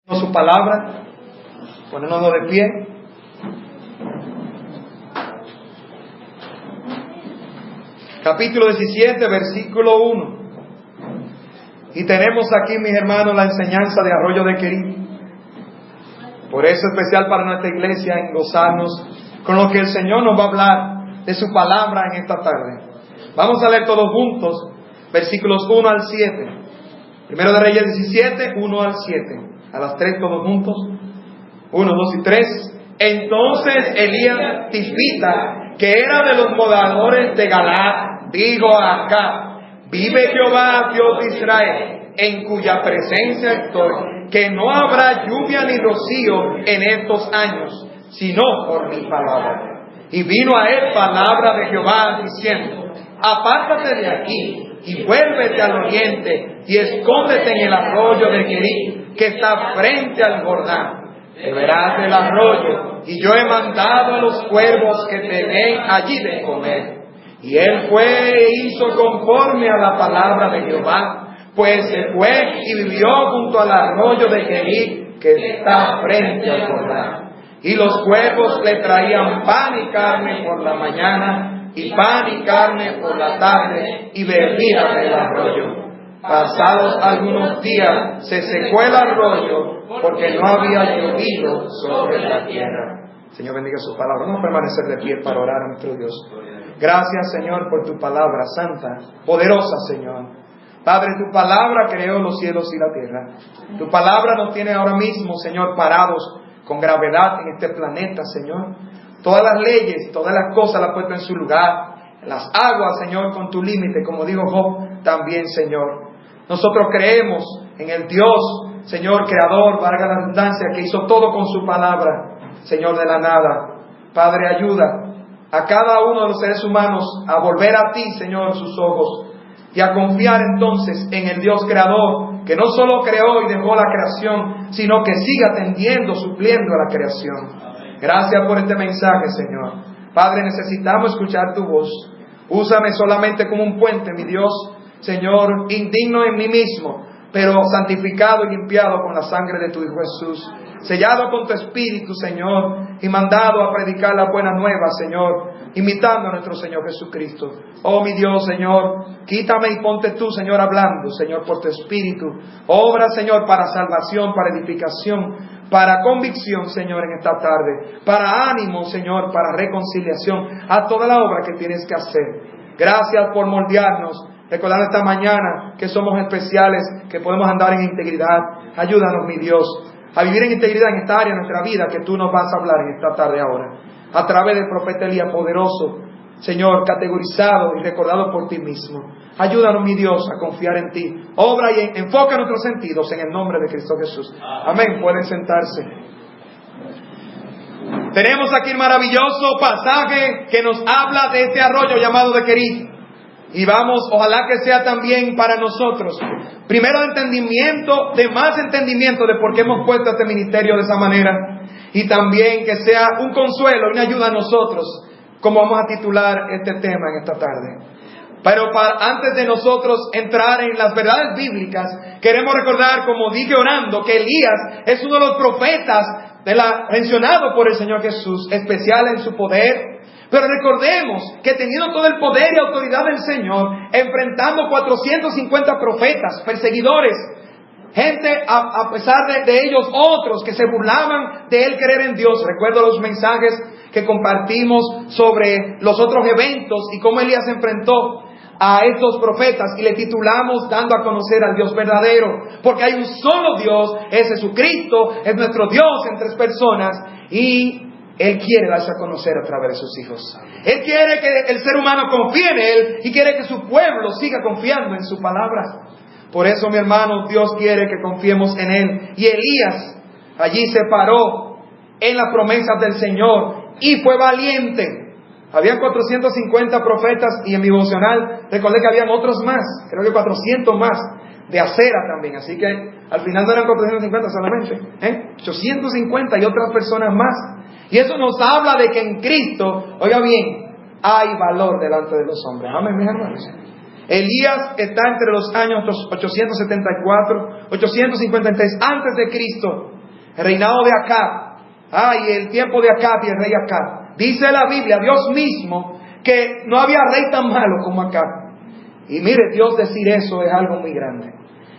Su palabra, ponernos de pie. Capítulo 17, versículo 1. Y tenemos aquí, mis hermanos, la enseñanza de Arroyo de Querí. Por eso es especial para nuestra iglesia en gozarnos con lo que el Señor nos va a hablar de su palabra en esta tarde. Vamos a leer todos juntos versículos 1 al 7. Primero de Reyes 17, 1 al 7. A las 3 todos juntos. 1, 2 y 3. Entonces Elías Tisbita, que era de los moradores de Galaad, dijo a Acab: vive Jehová, Dios de Israel, en cuya presencia estoy, que no habrá lluvia ni rocío en estos años, sino por mi palabra. Y vino a él palabra de Jehová diciendo: apártate de aquí y vuélvete al oriente y escóndete en el arroyo de Querí, que está frente al Jordán. Beberás del arroyo, y yo he mandado a los cuervos que te den allí de comer. Y él fue e hizo conforme a la palabra de Jehová, pues se fue y vivió junto al arroyo de Querí, que está frente al Jordán. Y los cuervos le traían pan y carne por la mañana, y pan y carne por la tarde, y bebía del arroyo. Pasados algunos días se secó el arroyo, porque no había llovido sobre la tierra. Señor, bendiga su palabra. Vamos a permanecer de pie para orar a nuestro Dios. Gracias, Señor, por tu palabra santa, poderosa, Señor. Padre, tu palabra creó los cielos y la tierra. Tu palabra nos tiene ahora mismo, Señor, parados con gravedad en este planeta, Señor. Todas las leyes, todas las cosas las has puesto en su lugar. Las aguas, Señor, con tu límite, como dijo Job, también, Señor. Nosotros creemos en el Dios, Señor, creador, valga la redundancia, que hizo todo con su palabra, Señor, de la nada. Padre, ayuda a cada uno de los seres humanos a volver a ti, Señor, sus ojos, y a confiar entonces en el Dios creador, que no solo creó y dejó la creación, sino que sigue atendiendo, supliendo a la creación. Gracias por este mensaje, Señor. Padre, necesitamos escuchar tu voz. Úsame solamente como un puente, mi Dios, Señor, indigno en mí mismo, pero santificado y limpiado con la sangre de tu Hijo Jesús, sellado con tu Espíritu, Señor, y mandado a predicar la buena nueva, Señor, imitando a nuestro Señor Jesucristo. Oh, mi Dios, Señor, quítame y ponte tú, Señor, hablando, Señor, por tu Espíritu. Obra, Señor, para salvación, para edificación, para convicción, Señor, en esta tarde, para ánimo, Señor, para reconciliación, a toda la obra que tienes que hacer. Gracias por moldearnos. Recordando esta mañana que somos especiales, que podemos andar en integridad. Ayúdanos, mi Dios, a vivir en integridad en esta área de nuestra vida que tú nos vas a hablar en esta tarde ahora. A través del profeta Elías poderoso, Señor, categorizado y recordado por ti mismo. Ayúdanos, mi Dios, a confiar en ti. Obra y enfoca nuestros sentidos en el nombre de Cristo Jesús. Amén. Pueden sentarse. Tenemos aquí el maravilloso pasaje que nos habla de este arroyo llamado de Querí. Y vamos, ojalá que sea también para nosotros, primero de entendimiento, de más entendimiento de por qué hemos puesto este ministerio de esa manera, y también que sea un consuelo y una ayuda a nosotros, como vamos a titular este tema en esta tarde. Pero antes de nosotros entrar en las verdades bíblicas, queremos recordar, como dije orando, que Elías es uno de los profetas mencionado por el Señor Jesús, especial en su poder. Pero recordemos que teniendo todo el poder y autoridad del Señor, enfrentando 450 profetas, perseguidores, gente a pesar de ellos otros que se burlaban de él creer en Dios. Recuerdo los mensajes que compartimos sobre los otros eventos y cómo Elías enfrentó a estos profetas, y le titulamos dando a conocer al Dios verdadero, porque hay un solo Dios, es Jesucristo, es nuestro Dios en tres personas, y Él quiere darse a conocer a través de sus hijos. Él quiere que el ser humano confíe en Él y quiere que su pueblo siga confiando en su palabra. Por eso, mi hermano, Dios quiere que confiemos en Él. Y Elías allí se paró en las promesas del Señor y fue valiente. Habían 450 profetas y en mi devocional recordé que habían otros más, creo que 400 más de acera también. Así que al final no eran 450 solamente, 850 y otras personas más. Y eso nos habla de que en Cristo, oiga bien, hay valor delante de los hombres. Amén, mis hermanos. Elías está entre los años 874, 853 antes de Cristo el reinado de Acab, y el tiempo de Acab y el rey Acab. Dice la Biblia, Dios mismo, que no había rey tan malo como Acab. Y mire, Dios decir eso es algo muy grande.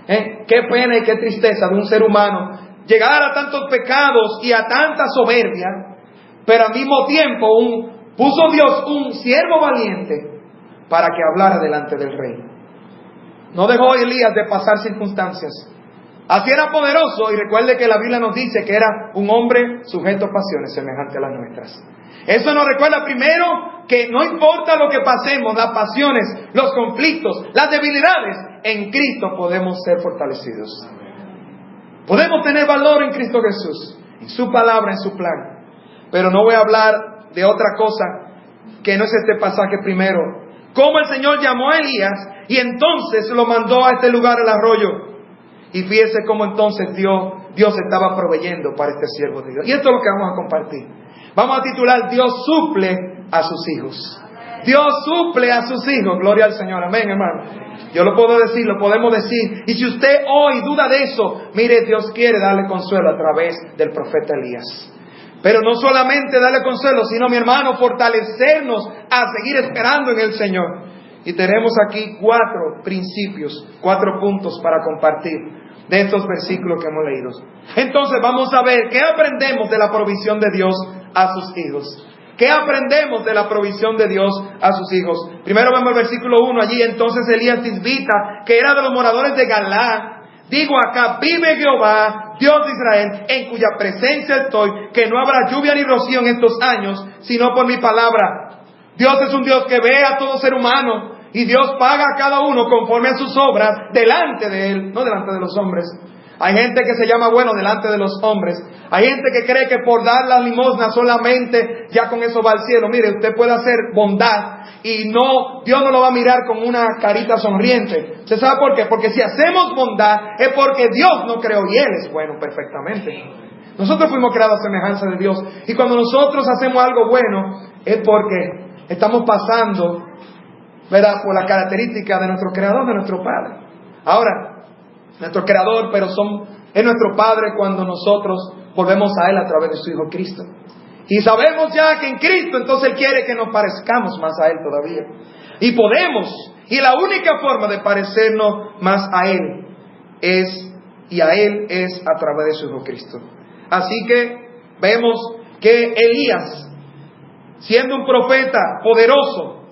Qué pena y qué tristeza de un ser humano llegar a tantos pecados y a tanta soberbia, pero al mismo tiempo puso Dios un siervo valiente para que hablara delante del rey. No dejó a Elías de pasar circunstancias. Así era poderoso, y recuerde que la Biblia nos dice que era un hombre sujeto a pasiones semejantes a las nuestras. Eso nos recuerda primero que no importa lo que pasemos, las pasiones, los conflictos, las debilidades, en Cristo podemos ser fortalecidos. Podemos tener valor en Cristo Jesús, en su palabra, en su plan. Pero no voy a hablar de otra cosa que no es este pasaje primero. Cómo el Señor llamó a Elías y entonces lo mandó a este lugar, el arroyo. Y fíjese cómo entonces Dios estaba proveyendo para este siervo de Dios. Y esto es lo que vamos a compartir. Vamos a titular: Dios suple a sus hijos. Dios suple a sus hijos. Gloria al Señor. Amén, hermano. Yo lo puedo decir, lo podemos decir. Y si usted hoy duda de eso, mire, Dios quiere darle consuelo a través del profeta Elías. Pero no solamente darle consuelo, sino, mi hermano, fortalecernos a seguir esperando en el Señor. Y tenemos aquí 4 principios, 4 puntos para compartir de estos versículos que hemos leído. Entonces vamos a ver qué aprendemos de la provisión de Dios a sus hijos. ¿Qué aprendemos de la provisión de Dios a sus hijos? Primero vemos el versículo 1 allí. Entonces Elías Tisbita, que era de los moradores de Galaad, digo acá: vive Jehová, Dios de Israel, en cuya presencia estoy, que no habrá lluvia ni rocío en estos años, sino por mi palabra. Dios es un Dios que ve a todo ser humano, y Dios paga a cada uno conforme a sus obras delante de Él, no delante de los hombres. Hay gente que se llama bueno delante de los hombres. Hay gente que cree que por dar la limosna solamente ya con eso va al cielo. Mire, usted puede hacer bondad y Dios no lo va a mirar con una carita sonriente. ¿Usted sabe por qué? Porque si hacemos bondad es porque Dios nos creó y Él es bueno perfectamente. Nosotros fuimos creados a semejanza de Dios, y cuando nosotros hacemos algo bueno es porque estamos pasando, ¿verdad?, por la característica de nuestro Creador, de nuestro Padre. Ahora, nuestro Creador, pero es nuestro Padre cuando nosotros volvemos a Él a través de su Hijo Cristo. Y sabemos ya que en Cristo entonces Él quiere que nos parezcamos más a Él todavía. Y podemos, y la única forma de parecernos más a Él es a través de su Hijo Cristo. Así que vemos que Elías, siendo un profeta poderoso,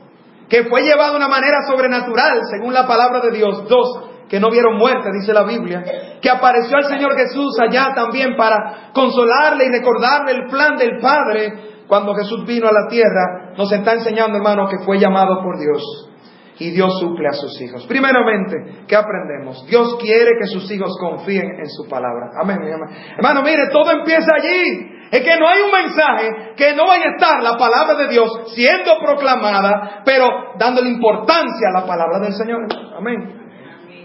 que fue llevado de una manera sobrenatural, según la palabra de Dios, 2 que no vieron muerte, dice la Biblia, que apareció al Señor Jesús allá también para consolarle y recordarle el plan del Padre cuando Jesús vino a la tierra, nos está enseñando, hermano, que fue llamado por Dios. Y Dios suple a sus hijos. Primeramente, ¿qué aprendemos? Dios quiere que sus hijos confíen en su palabra. Amén, mi hermano. Hermano, mire, todo empieza allí. Es que no hay un mensaje que no vaya a estar la palabra de Dios siendo proclamada, pero dándole importancia a la palabra del Señor. Amén.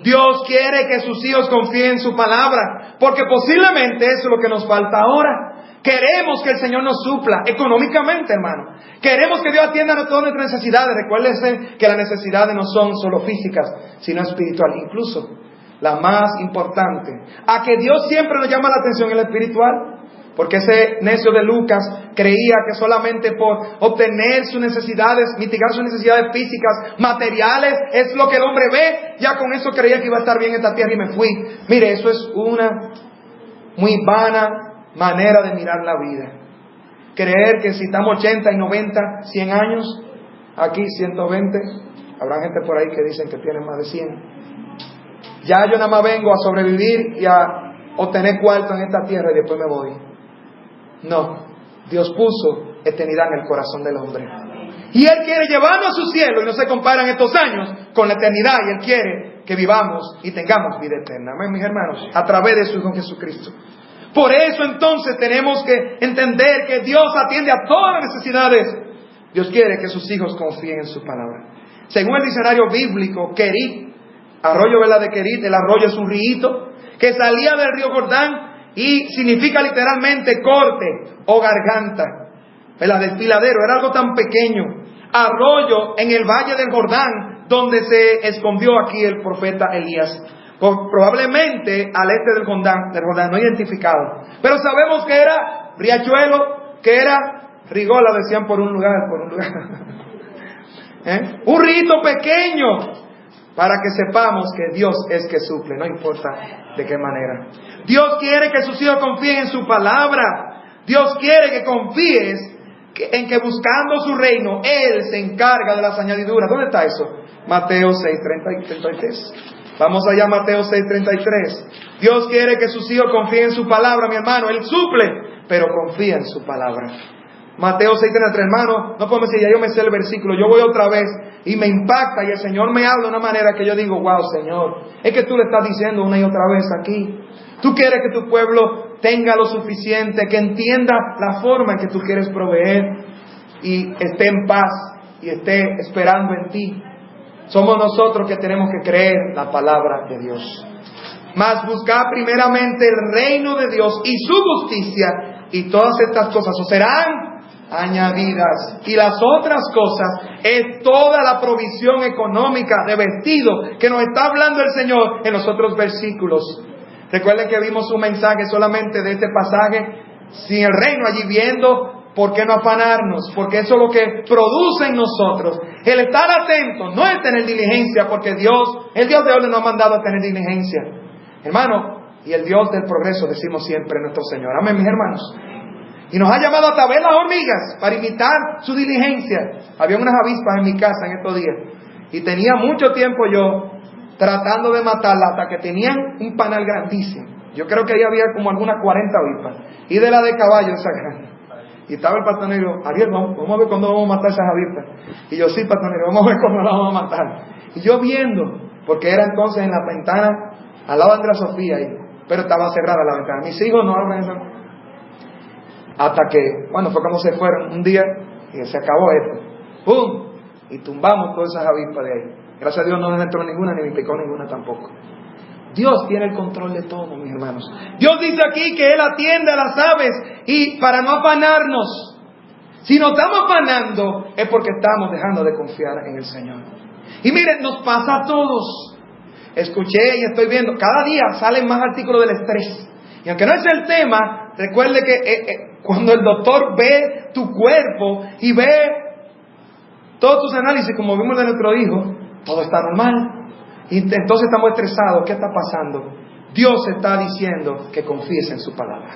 Dios quiere que sus hijos confíen en su palabra, porque posiblemente eso es lo que nos falta ahora. Queremos que el Señor nos supla económicamente, hermano. Queremos que Dios atienda a todas nuestras necesidades. Recuérdense que las necesidades no son solo físicas, sino espiritual. Incluso la más importante, a que Dios siempre nos llama la atención en lo espiritual. Porque ese necio de Lucas creía que solamente por obtener sus necesidades, mitigar sus necesidades físicas, materiales, es lo que el hombre ve. Ya con eso creía que iba a estar bien en esta tierra y me fui. Mire, eso es una muy vana manera de mirar la vida. Creer que si estamos 80 y 90, 100 años, aquí 120, habrá gente por ahí que dicen que tienen más de 100. Ya yo nada más vengo a sobrevivir y a obtener cuarto en esta tierra y después me voy. No, Dios puso eternidad en el corazón del hombre. Y Él quiere llevarnos a su cielo, y no se comparan estos años con la eternidad, y Él quiere que vivamos y tengamos vida eterna. Amén, mis hermanos, a través de su Hijo Jesucristo. Por eso entonces tenemos que entender que Dios atiende a todas las necesidades. Dios quiere que sus hijos confíen en su palabra. Según el diccionario bíblico, Kerit, arroyo, ¿verdad?, de Kerit, el arroyo es un río que salía del río Jordán y significa literalmente corte o garganta. El desfiladero era algo tan pequeño. Arroyo en el valle del Jordán, donde se escondió aquí el profeta Elías. probablemente al este del Jordán, no identificado. Pero sabemos que era riachuelo, que era rigola, decían por un lugar. Un rito pequeño para que sepamos que Dios es que suple, no importa de qué manera. Dios quiere que sus hijos confíen en su palabra. Dios quiere que confíes en que buscando su reino, Él se encarga de las añadiduras. ¿Dónde está eso? Mateo 6:33. Vamos allá a Mateo 6:33. Dios quiere que sus hijos confíen en su palabra, mi hermano. Él suple, pero confía en su palabra. Mateo 6:33, hermano, no podemos decir, ya yo me sé el versículo, yo voy otra vez y me impacta y el Señor me habla de una manera que yo digo, wow, Señor, es que tú le estás diciendo una y otra vez aquí. Tú quieres que tu pueblo tenga lo suficiente, que entienda la forma en que tú quieres proveer y esté en paz y esté esperando en ti. Somos nosotros que tenemos que creer la palabra de Dios. Mas buscad primeramente el reino de Dios y su justicia, y todas estas cosas os serán añadidas. Y las otras cosas es toda la provisión económica de vestido que nos está hablando el Señor en los otros versículos. Recuerden que vimos un mensaje solamente de este pasaje, sin el reino allí viendo. ¿Por qué no afanarnos? Porque eso es lo que produce en nosotros. El estar atento no es tener diligencia, porque Dios, el Dios de hoy nos ha mandado a tener diligencia. Hermano, y el Dios del progreso decimos siempre nuestro Señor. Amén, mis hermanos. Y nos ha llamado a ver las hormigas para imitar su diligencia. Había unas avispas en mi casa en estos días. Y tenía mucho tiempo yo tratando de matarlas hasta que tenían un panal grandísimo. Yo creo que ahí había como algunas 40 avispas. Y de la de caballo esa grande. Y estaba el pastor negro, Ariel, vamos a ver cuándo vamos a matar esas avispas. Y yo, sí, pastor negro, vamos a ver cuándo las vamos a matar. Y yo viendo, porque era entonces en la ventana, al lado de Andrea Sofía, ahí, pero estaba cerrada la ventana. Mis hijos no abren eso. Hasta que, bueno, fue cuando se fueron un día y se acabó esto. ¡Pum! Y tumbamos todas esas avispas de ahí. Gracias a Dios no entró ninguna, ni me picó ninguna tampoco. Dios tiene el control de todo, mis hermanos. Dios dice aquí que Él atiende a las aves y para no afanarnos. Si nos estamos afanando es porque estamos dejando de confiar en el Señor. Y miren, nos pasa a todos. Escuché y estoy viendo, cada día salen más artículos del estrés. Y aunque no es el tema, recuerde que cuando el doctor ve tu cuerpo y ve todos tus análisis, como vimos de nuestro hijo, todo está normal. Y entonces estamos estresados. ¿Qué está pasando? Dios está diciendo que confíes en su palabra.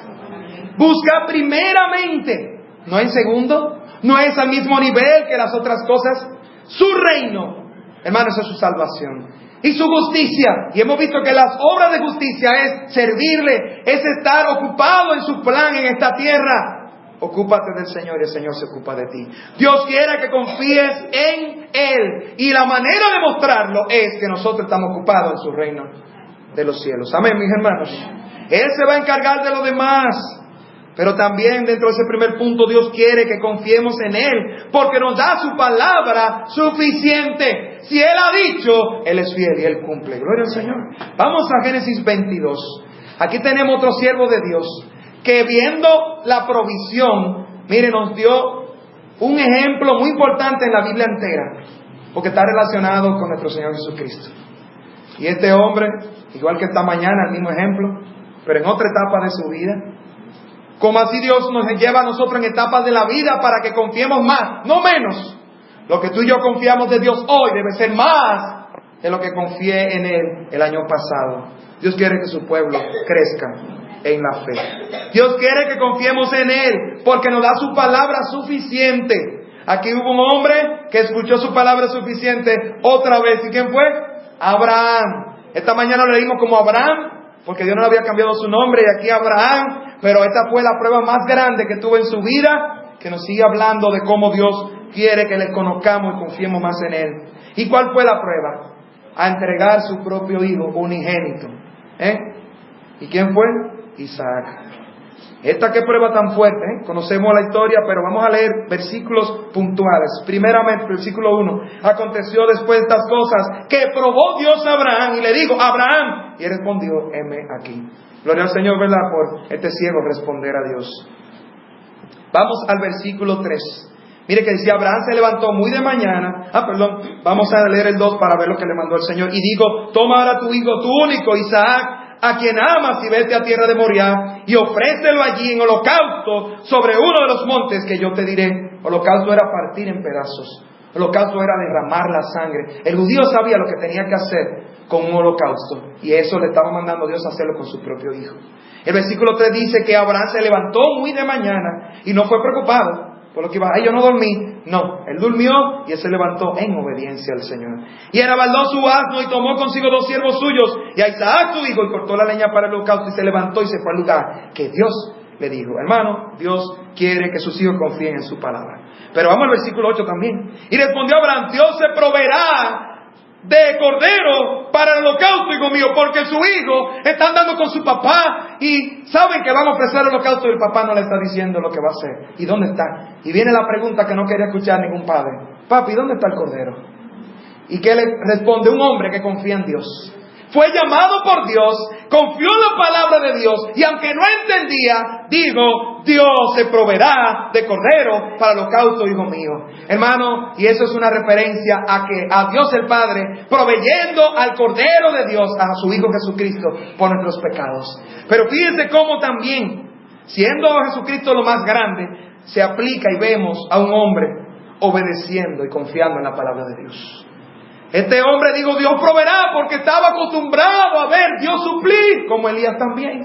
Busca primeramente, no en segundo, no es al mismo nivel que las otras cosas, su reino. Hermano, esa es su salvación. Y su justicia. Y hemos visto que las obras de justicia es servirle, es estar ocupado en su plan en esta tierra. Ocúpate del Señor y el Señor se ocupa de ti. Dios quiere que confíes en Él. Y la manera de mostrarlo es que nosotros estamos ocupados en su reino de los cielos. Amén, mis hermanos. Él se va a encargar de lo demás. Pero también dentro de ese primer punto Dios quiere que confiemos en Él. Porque nos da su palabra suficiente. Si Él ha dicho, Él es fiel y Él cumple. Gloria al Señor. Vamos a Génesis 22. Aquí tenemos otro siervo de Dios que viendo la provisión, mire, nos dio un ejemplo muy importante en la Biblia entera, porque está relacionado con nuestro Señor Jesucristo. Y este hombre, igual que esta mañana, el mismo ejemplo, pero en otra etapa de su vida. Como así Dios nos lleva a nosotros en etapas de la vida para que confiemos más, no menos. Lo que tú y yo confiamos de Dios hoy debe ser más de lo que confié en Él el año pasado. Dios quiere que su pueblo crezca en la fe. Dios quiere que confiemos en Él porque nos da su palabra suficiente. Aquí hubo un hombre que escuchó su palabra suficiente otra vez. ¿Y quién fue? Abraham. Esta mañana lo leímos como Abraham porque Dios no le había cambiado su nombre, y aquí Abraham. Pero esta fue la prueba más grande que tuvo en su vida, que nos sigue hablando de cómo Dios quiere que le conozcamos y confiemos más en Él. ¿Y cuál fue la prueba? A entregar su propio hijo unigénito. ¿Y quién fue? Isaac. Esta qué prueba tan fuerte, Conocemos la historia, pero vamos a leer versículos puntuales. Primeramente, versículo 1. Aconteció después de estas cosas que probó Dios a Abraham y le dijo, Abraham, y él respondió, heme aquí. Gloria al Señor, ¿verdad? Por este siervo responder a Dios. Vamos al versículo 3. Mire que decía, Abraham se levantó muy de mañana. Vamos a leer el 2 para ver lo que le mandó el Señor. Y digo, toma ahora tu hijo, tu único Isaac, a quien amas, y vete a tierra de Moriah, y ofrécelo allí en holocausto sobre uno de los montes que yo te diré. Holocausto era partir en pedazos. Holocausto era derramar la sangre. El judío sabía lo que tenía que hacer con un holocausto, y eso le estaba mandando Dios a hacerlo con su propio hijo. El versículo 3 dice que Abraham se levantó muy de mañana y no fue preocupado por lo que iba. Yo no dormí. No, él durmió y él se levantó en obediencia al Señor. Y enabaldó su asno y tomó consigo 2 siervos suyos y a Isaac su hijo, y cortó la leña para el holocausto, y se levantó y se fue al lugar que Dios le dijo. Hermano, Dios quiere que sus hijos confíen en su palabra. Pero vamos al versículo 8 también. Y respondió Abraham, Dios se proveerá de cordero para el holocausto, hijo mío, porque su hijo está andando con su papá y saben que van a ofrecer el holocausto y el papá no le está diciendo lo que va a hacer. ¿Y dónde está? Y viene la pregunta que no quería escuchar ningún padre. Papi, ¿dónde está el cordero? ¿Y qué le responde un hombre que confía en Dios? Fue llamado por Dios, confió en la palabra de Dios, y aunque no entendía, dijo, Dios se proveerá de cordero para el holocausto, hijo mío. Hermano, y eso es una referencia a que a Dios el Padre, proveyendo al cordero de Dios, a su Hijo Jesucristo, por nuestros pecados. Pero fíjense cómo también, siendo Jesucristo lo más grande, se aplica y vemos a un hombre obedeciendo y confiando en la palabra de Dios. Este hombre, digo, Dios proveerá, porque estaba acostumbrado a ver Dios suplir, como Elías también.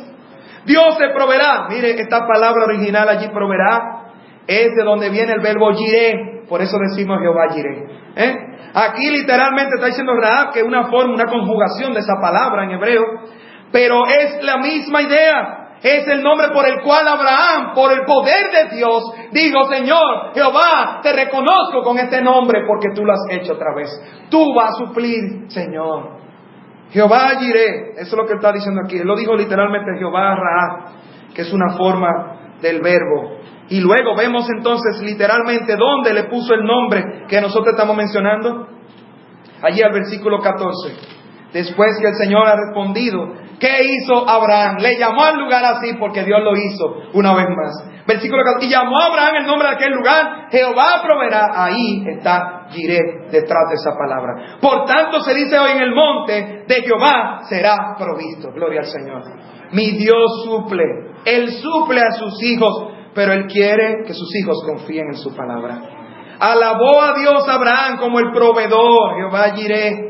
Dios se proveerá. Mire, esta palabra original allí, proveerá, es de donde viene el verbo yireh. Por eso decimos Jehová yireh. Aquí literalmente está diciendo Rahab, que es una forma, una conjugación de esa palabra en hebreo, pero es la misma idea. Es el nombre por el cual Abraham, por el poder de Dios, dijo, Señor, Jehová, te reconozco con este nombre porque tú lo has hecho otra vez. Tú vas a suplir, Señor. Jehová Jireh, eso es lo que está diciendo aquí. Él lo dijo literalmente Jehová Rahab, que es una forma del verbo. Y luego vemos entonces literalmente dónde le puso el nombre que nosotros estamos mencionando. Allí al versículo 14. Después que el Señor ha respondido, ¿qué hizo Abraham? Le llamó al lugar así porque Dios lo hizo una vez más. Versículo 14. Y llamó a Abraham el nombre de aquel lugar, Jehová proveerá. Ahí está Jireh detrás de esa palabra. Por tanto se dice hoy, en el monte de Jehová será provisto. Gloria al Señor. Mi Dios suple. Él suple a sus hijos, pero Él quiere que sus hijos confíen en su palabra. Alabó a Dios Abraham como el proveedor, Jehová Jireh.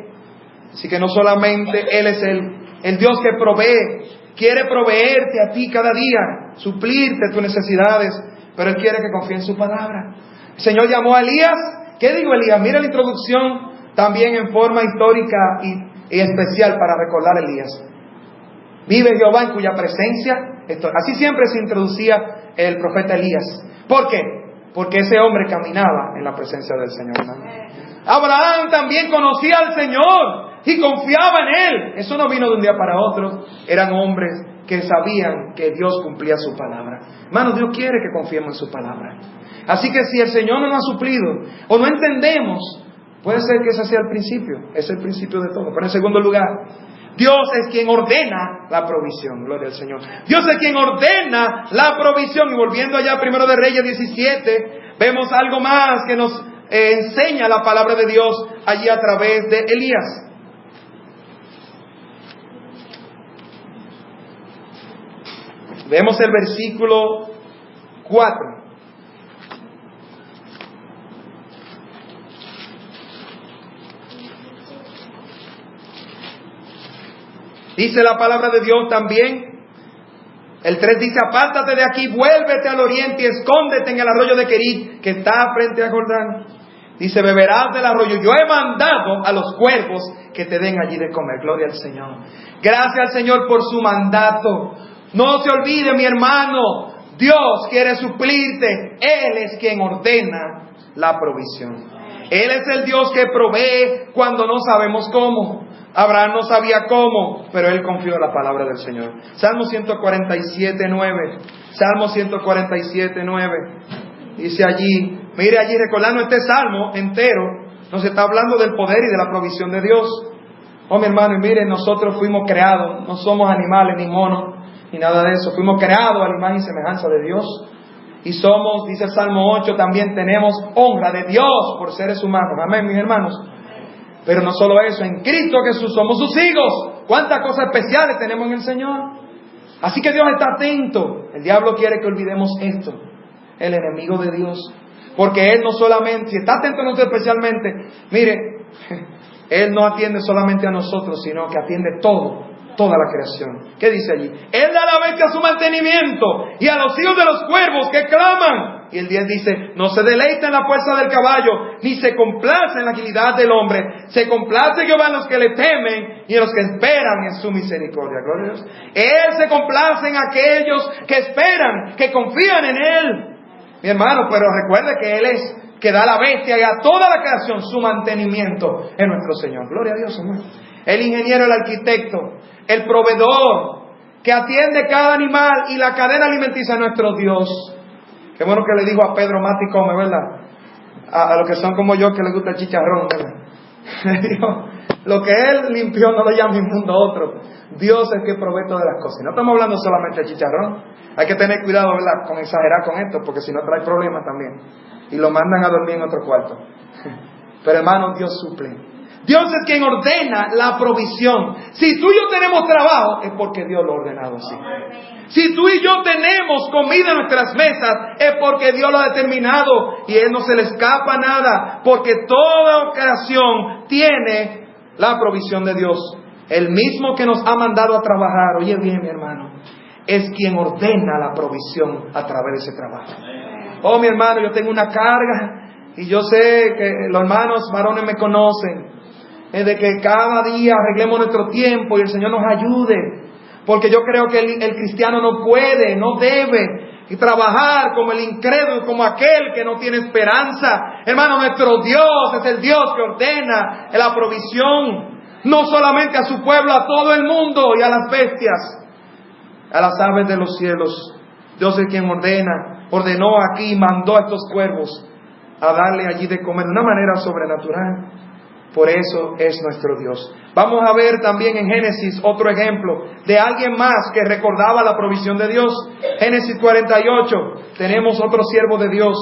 Así que no solamente Él es el Dios que provee, quiere proveerte a ti cada día, suplirte tus necesidades, pero Él quiere que confíe en su palabra. El Señor llamó a Elías. ¿Qué digo Elías? Mira la introducción también en forma histórica y especial para recordar a Elías. Vive Jehová en cuya presencia. Así siempre se introducía el profeta Elías. ¿Por qué? Porque ese hombre caminaba en la presencia del Señor, ¿no? Abraham también conocía al Señor y confiaba en Él. Eso no vino de un día para otro. Eran hombres que sabían que Dios cumplía su palabra. Hermanos, Dios quiere que confiemos en su palabra. Así que si el Señor no nos ha suplido o no entendemos, puede ser que ese sea el principio. Es el principio de todo. Pero en segundo lugar, Dios es quien ordena la provisión. Gloria al Señor. Dios es quien ordena la provisión. Y volviendo allá, Primero de Reyes 17, vemos algo más que nos enseña la palabra de Dios allí a través de Elías. Vemos el versículo 4. Dice la palabra de Dios también. El 3 dice, apártate de aquí, vuélvete al oriente y escóndete en el arroyo de Querit, que está frente a Jordán. Dice, beberás del arroyo. Yo he mandado a los cuervos que te den allí de comer. Gloria al Señor. Gracias al Señor por su mandato. No se olvide, mi hermano, Dios quiere suplirte. Él es quien ordena la provisión. Él es el Dios que provee cuando no sabemos cómo. Abraham no sabía cómo, pero él confió en la palabra del Señor. Salmo 147:9. Salmo 147:9. Dice allí, mire allí, recordando este salmo entero, nos está hablando del poder y de la provisión de Dios. Oh, mi hermano, y mire, nosotros fuimos creados, no somos animales ni monos, ni nada de eso. Fuimos creados a la imagen y semejanza de Dios. Y somos, dice el Salmo 8, también tenemos honra de Dios por seres humanos. Amén, mis hermanos. Pero no solo eso, en Cristo Jesús somos sus hijos. ¿Cuántas cosas especiales tenemos en el Señor? Así que Dios está atento. El diablo quiere que olvidemos esto. El enemigo de Dios. Porque Él no solamente, si está atento a nosotros especialmente, mire, Él no atiende solamente a nosotros, sino que atiende toda la creación. ¿Qué dice allí? Él da a la bestia su mantenimiento y a los hijos de los cuervos que claman. Y el 10 dice, no se deleita en la fuerza del caballo, ni se complace en la agilidad del hombre. Se complace Jehová en los que le temen y en los que esperan en su misericordia. Gloria a Dios. Él se complace en aquellos que esperan, que confían en Él. Mi hermano, pero recuerde que Él es que da a la bestia y a toda la creación su mantenimiento en nuestro Señor. Gloria a Dios, hermano. El ingeniero, el arquitecto, el proveedor, que atiende cada animal y la cadena alimenticia de nuestro Dios. Qué bueno que le digo a Pedro, mate y come, ¿verdad? A los que son como yo, que les gusta el chicharrón, ¿verdad? Le digo, lo que Él limpió no lo llama inmundo a otro. Dios es el que provee todas las cosas. Y no estamos hablando solamente de chicharrón. Hay que tener cuidado, ¿verdad?, con exagerar con esto, porque si no trae problemas también. Y lo mandan a dormir en otro cuarto. Pero hermano, Dios suple. Dios es quien ordena la provisión. Si tú y yo tenemos trabajo, es porque Dios lo ha ordenado así. Si tú y yo tenemos comida en nuestras mesas, es porque Dios lo ha determinado. Y a Él no se le escapa nada, porque toda ocasión tiene la provisión de Dios. El mismo que nos ha mandado a trabajar, oye bien, mi hermano, es quien ordena la provisión a través de ese trabajo. Oh, mi hermano, yo tengo una carga y yo sé que los hermanos varones me conocen. Es de que cada día arreglemos nuestro tiempo y el Señor nos ayude. Porque yo creo que el cristiano no puede, no debe y trabajar como el incrédulo, como aquel que no tiene esperanza. Hermano, nuestro Dios es el Dios que ordena la provisión. No solamente a su pueblo, a todo el mundo y a las bestias, a las aves de los cielos. Dios es quien ordenó aquí, mandó a estos cuervos a darle allí de comer de una manera sobrenatural. Por eso es nuestro Dios. Vamos a ver también en Génesis otro ejemplo de alguien más que recordaba la provisión de Dios. Génesis 48, tenemos otro siervo de Dios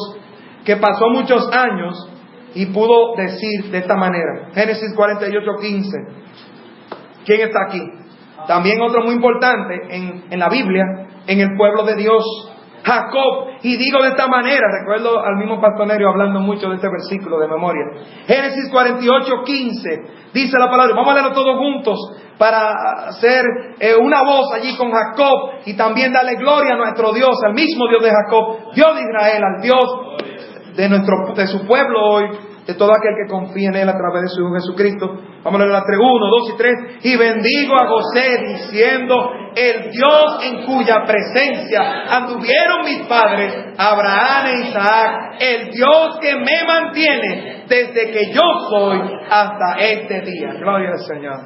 que pasó muchos años y pudo decir de esta manera. Génesis 48:15. ¿Quién está aquí? También otro muy importante en la Biblia, en el pueblo de Dios, Jacob. Y digo de esta manera, recuerdo al mismo Pastor Nerio hablando mucho de este versículo de memoria. Génesis 48:15, dice la palabra, vamos a leerlo todos juntos para hacer una voz allí con Jacob y también darle gloria a nuestro Dios, al mismo Dios de Jacob, Dios de Israel, al Dios de su pueblo hoy, de todo aquel que confía en Él a través de su Hijo Jesucristo. Vamos a leer las 3, 1, 2 y 3. Y bendigo a José diciendo, el Dios en cuya presencia anduvieron mis padres, Abraham e Isaac, el Dios que me mantiene desde que yo soy hasta este día. Gloria al Señor.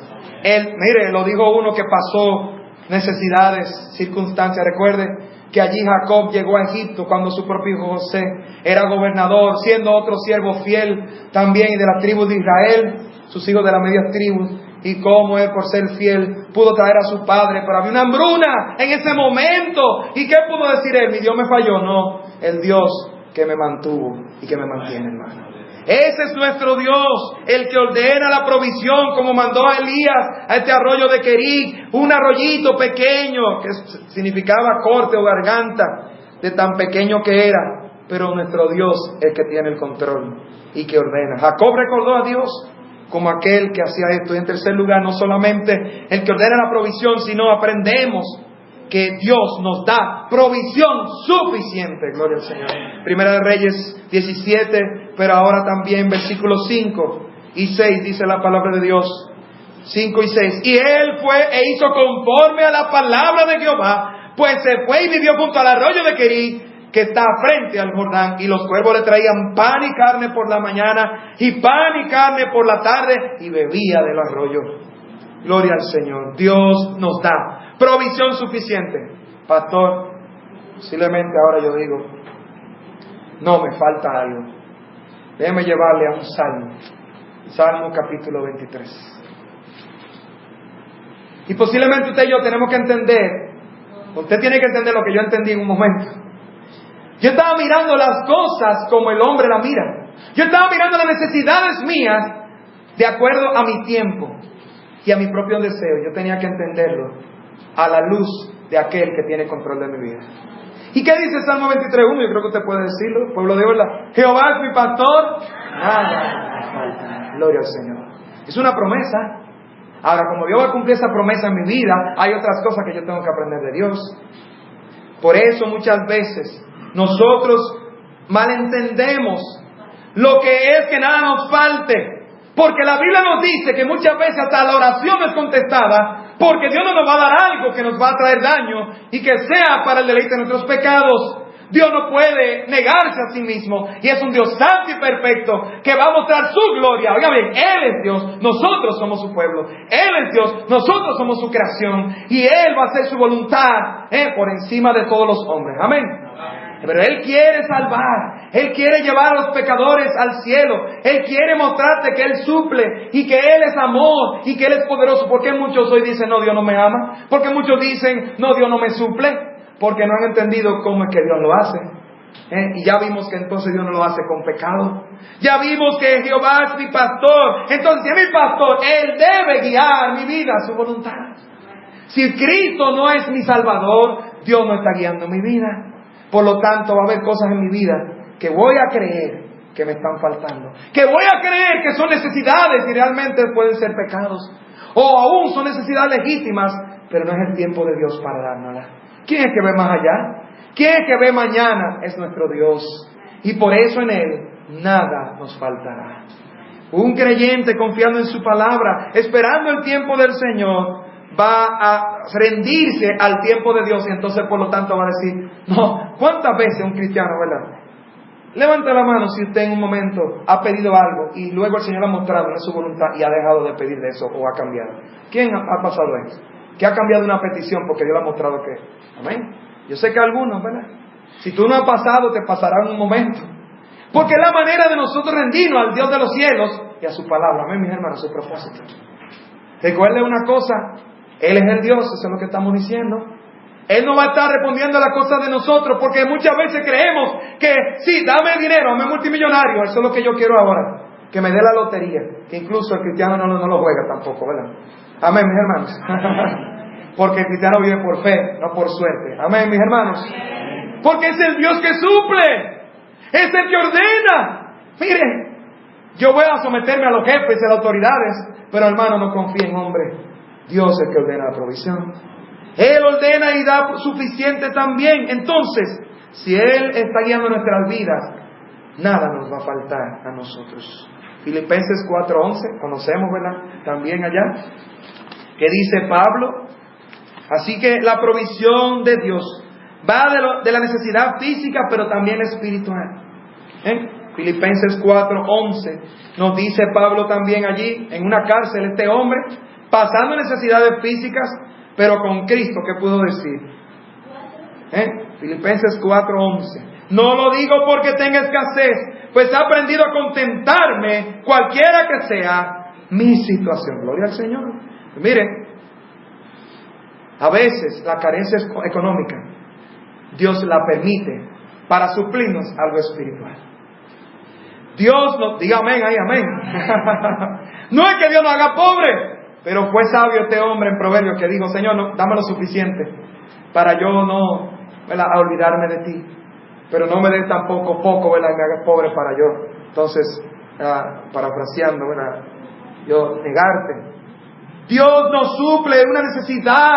Él, mire, lo dijo uno que pasó necesidades, circunstancias. Recuerde que allí Jacob llegó a Egipto cuando su propio hijo José era gobernador, siendo otro siervo fiel también de la tribu de Israel, sus hijos de las medias tribus, y cómo él, por ser fiel, pudo traer a su padre, pero había una hambruna en ese momento. ¿Y qué pudo decir él? Mi Dios me falló. No, el Dios que me mantuvo y que me mantiene, hermano. Ese es nuestro Dios, el que ordena la provisión, como mandó a Elías a este arroyo de Querí, un arroyito pequeño, que significaba corte o garganta, de tan pequeño que era. Pero nuestro Dios es que tiene el control y que ordena. Jacob recordó a Dios como aquel que hacía esto. Y en tercer lugar, no solamente el que ordena la provisión, sino aprendemos que Dios nos da provisión suficiente. Gloria al Señor. Primera de Reyes 17, pero ahora también versículos 5 y 6 dice la palabra de Dios. 5 y 6. Y él fue e hizo conforme a la palabra de Jehová, pues se fue y vivió junto al arroyo de Querí, que está frente al Jordán, y los cuervos le traían pan y carne por la mañana, y pan y carne por la tarde, y bebía del arroyo. Gloria al Señor. Dios nos da provisión suficiente. Pastor, posiblemente ahora yo digo, no, me falta algo. Déjeme llevarle a un salmo. Salmo capítulo 23. Y posiblemente usted y yo tenemos que entender, usted tiene que entender lo que yo entendí en un momento. Yo estaba mirando las cosas como el hombre la mira. Yo estaba mirando las necesidades mías de acuerdo a mi tiempo y a mi propio deseo. Yo tenía que entenderlo a la luz de aquel que tiene control de mi vida. ¿Y qué dice Salmo 23:1? Yo creo que usted puede decirlo, pueblo de Orla. Jehová es mi pastor, nada me falta. Gloria al Señor. Es una promesa. Ahora, como Dios va a cumplir esa promesa en mi vida, hay otras cosas que yo tengo que aprender de Dios. Por eso muchas veces nosotros malentendemos lo que es que nada nos falte. Porque la Biblia nos dice que muchas veces hasta la oración es contestada, porque Dios no nos va a dar algo que nos va a traer daño y que sea para el deleite de nuestros pecados. Dios no puede negarse a sí mismo, y es un Dios santo y perfecto que va a mostrar su gloria. Oiga bien, Él es Dios, nosotros somos su pueblo. Él es Dios, nosotros somos su creación, y Él va a hacer su voluntad por encima de todos los hombres. Amén. Pero Él quiere salvar, Él quiere llevar a los pecadores al cielo, Él quiere mostrarte que Él suple y que Él es amor y que Él es poderoso. ¿Por qué muchos hoy dicen, no, Dios no me ama? ¿Por qué muchos dicen, no, Dios no me suple? Porque no han entendido cómo es que Dios lo hace. Y ya vimos que entonces Dios no lo hace con pecado. Ya vimos que Jehová es mi pastor. Entonces, si es mi pastor, Él debe guiar mi vida a su voluntad. Si Cristo no es mi Salvador, Dios no está guiando mi vida. Por lo tanto, va a haber cosas en mi vida que voy a creer que me están faltando, que voy a creer que son necesidades y realmente pueden ser pecados, o aún son necesidades legítimas, pero no es el tiempo de Dios para dárnoslas. ¿Quién es que ve más allá? ¿Quién es que ve mañana? Es nuestro Dios, y por eso en Él nada nos faltará. Un creyente confiando en su palabra, esperando el tiempo del Señor, va a rendirse al tiempo de Dios, y entonces por lo tanto va a decir, no, ¿cuántas veces un cristiano, verdad? Levante la mano si usted en un momento ha pedido algo y luego el Señor ha mostrado en su voluntad y ha dejado de pedir de eso o ha cambiado. ¿Quién ha pasado eso? Que ha cambiado una petición porque Dios le ha mostrado que, amén. Yo sé que algunos, ¿verdad? Si tú no has pasado, te pasará en un momento. Porque es la manera de nosotros rendirnos al Dios de los cielos y a su palabra. Amén, mis hermanos, su propósito. Recuerde una cosa, Él es el Dios, eso es lo que estamos diciendo. Él no va a estar respondiendo a las cosas de nosotros, porque muchas veces creemos que, sí, dame dinero, dame multimillonario, eso es lo que yo quiero ahora, que me dé la lotería, que incluso el cristiano no lo juega tampoco, ¿verdad? Amén, mis hermanos. Porque el cristiano vive por fe, no por suerte. Amén, mis hermanos. Porque es el Dios que suple, es el que ordena. Mire, yo voy a someterme a los jefes y a las autoridades, pero hermano, no confíe en hombre. Dios es el que ordena la provisión. Él ordena y da suficiente también. Entonces, si Él está guiando nuestras vidas, nada nos va a faltar a nosotros. Filipenses 4:11, conocemos, ¿verdad? También allá, que dice Pablo. Así que la provisión de Dios va de la necesidad física, pero también espiritual. Filipenses 4:11 nos dice Pablo también allí, en una cárcel, este hombre, pasando necesidades físicas, pero con Cristo, ¿qué pudo decir? Filipenses 4:11. No lo digo porque tenga escasez, pues he aprendido a contentarme, cualquiera que sea mi situación. Gloria al Señor. Miren, a veces la carencia económica, Dios la permite para suplirnos algo espiritual. Dios nos, diga amén, ahí amén. No es que Dios nos haga pobres, pero fue sabio este hombre en Proverbios que dijo, Señor, no, dame lo suficiente para yo no, ¿verdad?, a olvidarme de ti, pero no me des tampoco poco, ¿verdad?, y me hagas pobre para yo, entonces, parafraseando, ¿verdad?, yo negarte. Dios nos suple una necesidad,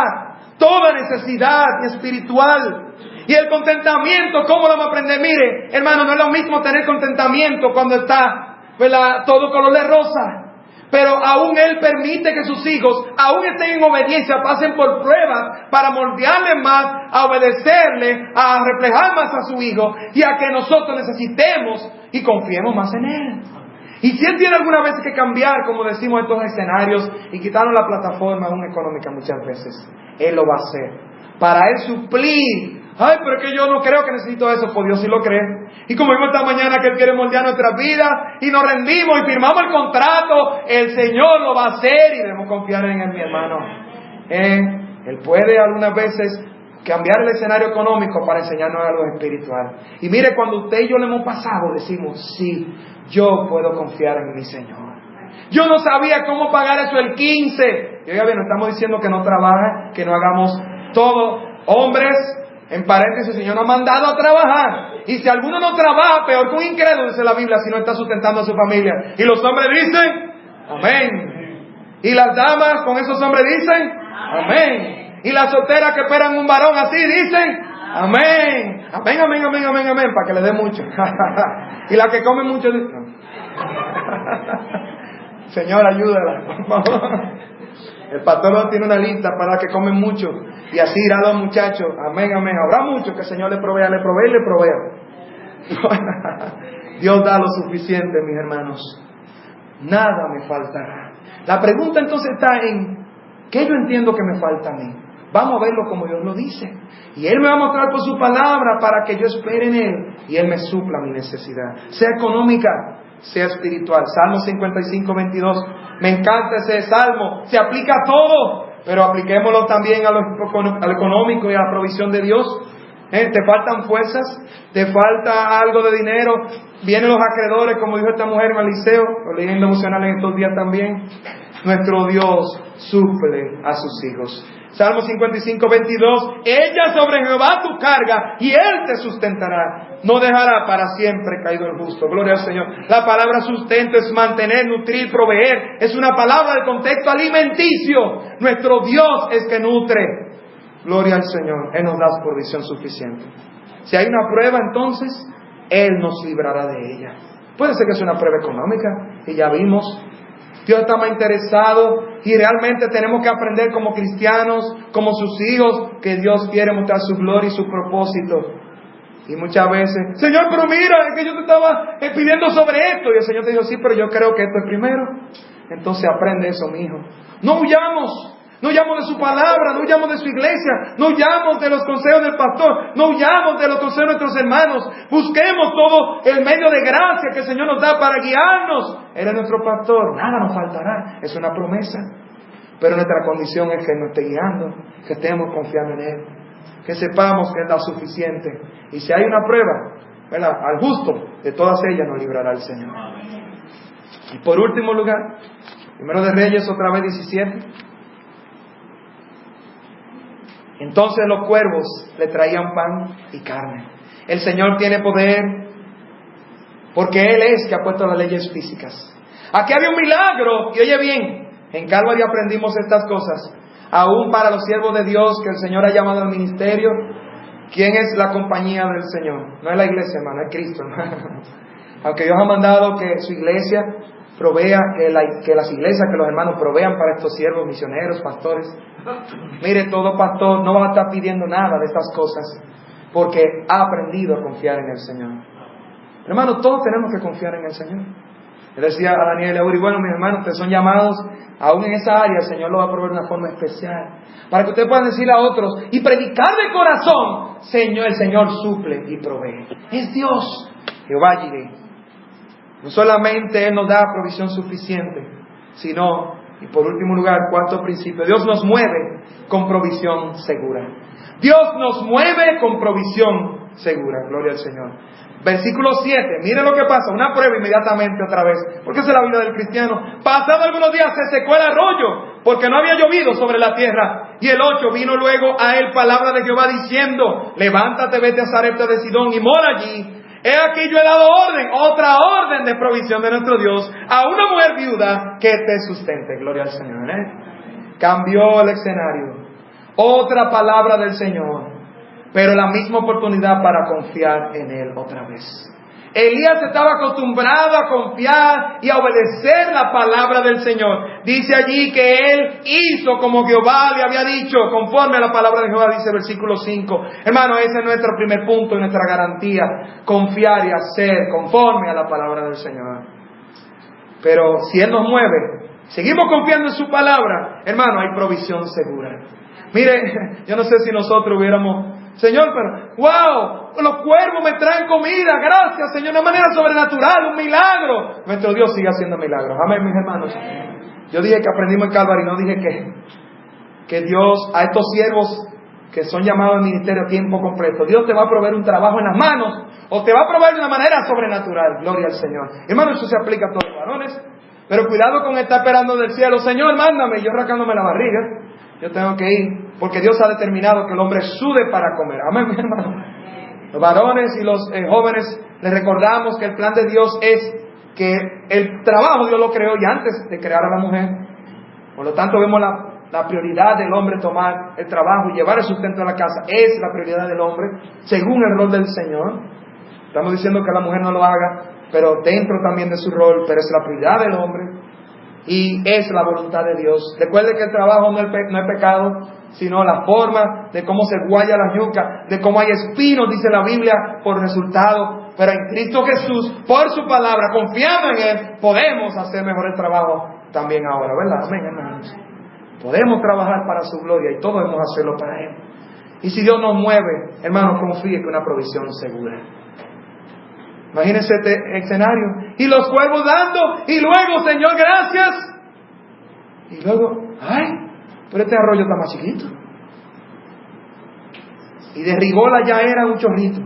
toda necesidad espiritual. Y el contentamiento, ¿cómo lo vamos a aprender? Mire, hermano, no es lo mismo tener contentamiento cuando está, ¿verdad?, todo color de rosa. Pero aún Él permite que sus hijos, aún estén en obediencia, pasen por pruebas para moldearle más, a obedecerle, a reflejar más a su Hijo y a que nosotros necesitemos y confiemos más en Él. Y si Él tiene alguna vez que cambiar, como decimos, estos escenarios y quitarnos la plataforma aún económica muchas veces, Él lo va a hacer para Él suplir. Ay, pero es que yo no creo que necesito eso. Pues Dios sí lo cree. Y como vimos esta mañana que Él quiere moldear nuestras vidas y nos rendimos y firmamos el contrato, el Señor lo va a hacer y debemos confiar en Él, mi hermano. Él puede algunas veces cambiar el escenario económico para enseñarnos algo espiritual. Y mire, cuando usted y yo le hemos pasado, decimos, sí, yo puedo confiar en mi Señor. Yo no sabía cómo pagar eso el 15. Y oiga bien, no estamos diciendo que no trabaje, que no hagamos todo. Hombres, en paréntesis, el Señor nos ha mandado a trabajar. Y si alguno no trabaja, peor que un incrédulo, dice la Biblia, si no está sustentando a su familia. Y los hombres dicen, amén. Y las damas con esos hombres dicen, amén. Y las solteras que esperan un varón así dicen, amén. Amén, amén, amén, amén, amén, para que le dé mucho. Y las que comen mucho dicen, no. Señor, ayúdala, por favor. El pastor tiene una lista para que comen mucho. Y así irá a los muchachos. Amén, amén. Habrá mucho que el Señor le provea, le provee y le provea. Dios da lo suficiente, mis hermanos. Nada me faltará. La pregunta entonces está en, ¿qué yo entiendo que me falta a mí? Vamos a verlo como Dios lo dice. Y Él me va a mostrar por su palabra para que yo espere en Él. Y Él me supla mi necesidad. Sea económica, sea espiritual. Salmo 55, 22. Me encanta ese salmo. Se aplica a todo. Pero apliquémoslo también a lo económico y a la provisión de Dios. Te faltan fuerzas, te falta algo de dinero, vienen los acreedores, como dijo esta mujer en Eliseo, lo leí en devocional en estos días también. Nuestro Dios suple a sus hijos. Salmo 55, 22. Ella sobre Jehová tu carga y Él te sustentará. No dejará para siempre caído el justo. Gloria al Señor. La palabra sustento es mantener, nutrir, proveer. Es una palabra de contexto alimenticio. Nuestro Dios es que nutre. Gloria al Señor. Él nos da provisión suficiente. Si hay una prueba, entonces Él nos librará de ella. Puede ser que sea una prueba económica, y ya vimos. Dios está más interesado y realmente tenemos que aprender como cristianos, como sus hijos, que Dios quiere mostrar su gloria y su propósito. Y muchas veces, Señor, pero mira, es que yo te estaba pidiendo sobre esto. Y el Señor te dijo, sí, pero yo creo que esto es primero. Entonces aprende eso, mi hijo. No huyamos. No huyamos de su palabra, no huyamos de su iglesia, no huyamos de los consejos del pastor, no huyamos de los consejos de nuestros hermanos. Busquemos todo el medio de gracia que el Señor nos da para guiarnos. Él es nuestro pastor, nada nos faltará, es una promesa. Pero nuestra condición es que Él nos esté guiando, que estemos confiando en Él, que sepamos que Él da suficiente. Y si hay una prueba, ¿verdad?, al justo, de todas ellas nos librará el Señor. Y por último lugar, Primero de Reyes, otra vez 17. Entonces los cuervos le traían pan y carne. El Señor tiene poder porque Él es que ha puesto las leyes físicas. Aquí había un milagro, y oye bien, en Calvary aprendimos estas cosas. Aún para los siervos de Dios que el Señor ha llamado al ministerio, ¿quién es la compañía del Señor? No es la iglesia, hermano, es Cristo, hermano. Aunque Dios ha mandado que su iglesia provea, que las iglesias, que los hermanos provean para estos siervos, misioneros, pastores. Mire, todo pastor no va a estar pidiendo nada de estas cosas, porque ha aprendido a confiar en el Señor. Hermanos, todos tenemos que confiar en el Señor. Él decía a Daniel y a Uri, bueno, mis hermanos, ustedes son llamados, aún en esa área el Señor lo va a proveer de una forma especial, para que ustedes puedan decirle a otros y predicar de corazón, Señor, el Señor suple y provee. Es Dios, Jehová Jireh. No solamente Él nos da provisión suficiente, sino, y por último lugar, cuarto principio, Dios nos mueve con provisión segura. Dios nos mueve con provisión segura. Gloria al Señor. Versículo 7, mire lo que pasa, una prueba inmediatamente otra vez, porque esa es la vida del cristiano. Pasado algunos días se secó el arroyo, porque no había llovido sobre la tierra. Y el 8, vino luego a él palabra de Jehová diciendo, levántate, vete a Sarepta de Sidón y mora allí. He aquí yo he dado orden, otra orden de provisión de nuestro Dios, a una mujer viuda que te sustente. Gloria al Señor, Cambió el escenario. Otra palabra del Señor, pero la misma oportunidad para confiar en Él otra vez. Elías estaba acostumbrado a confiar y a obedecer la palabra del Señor. Dice allí que él hizo como Jehová le había dicho, conforme a la palabra de Jehová, dice el versículo 5. Hermano, ese es nuestro primer punto y nuestra garantía, confiar y hacer conforme a la palabra del Señor. Pero si Él nos mueve, seguimos confiando en su palabra, hermano, hay provisión segura. Mire, yo no sé si nosotros hubiéramos, Señor, pero, wow, los cuervos me traen comida, gracias, Señor, de una manera sobrenatural, un milagro. Nuestro Dios sigue haciendo milagros. Amén, mis hermanos. Yo dije que aprendimos en Calvary, no dije que Dios a estos siervos que son llamados al ministerio a tiempo completo, Dios te va a proveer un trabajo en las manos, o te va a proveer de una manera sobrenatural. Gloria al Señor. Hermano, eso se aplica a todos los varones. Pero cuidado con estar esperando del cielo: Señor, mándame, yo rascándome la barriga. Yo tengo que ir, porque Dios ha determinado que el hombre sude para comer. Amén, mi hermano. Los varones y los jóvenes, les recordamos que el plan de Dios es que el trabajo Dios lo creó ya antes de crear a la mujer. Por lo tanto, vemos la prioridad del hombre tomar el trabajo y llevar el sustento a la casa. Es la prioridad del hombre, según el rol del Señor. Estamos diciendo que la mujer no lo haga, pero dentro también de su rol, pero es la prioridad del hombre y es la voluntad de Dios. Recuerde que el trabajo no es pecado, sino la forma de cómo se guaya la yuca, de cómo hay espinos, dice la Biblia, por resultado. Pero en Cristo Jesús, por su palabra, confiando en Él, podemos hacer mejor el trabajo también ahora, ¿verdad? Amén, hermanos. Podemos trabajar para su gloria y todos debemos hacerlo para Él. Y si Dios nos mueve, hermanos, confíe que una provisión segura. Imagínense este escenario. Y los cuervos dando, y luego, Señor, gracias. Y luego, ay, pero este arroyo está más chiquito. Y de rigola ya era un chorrito.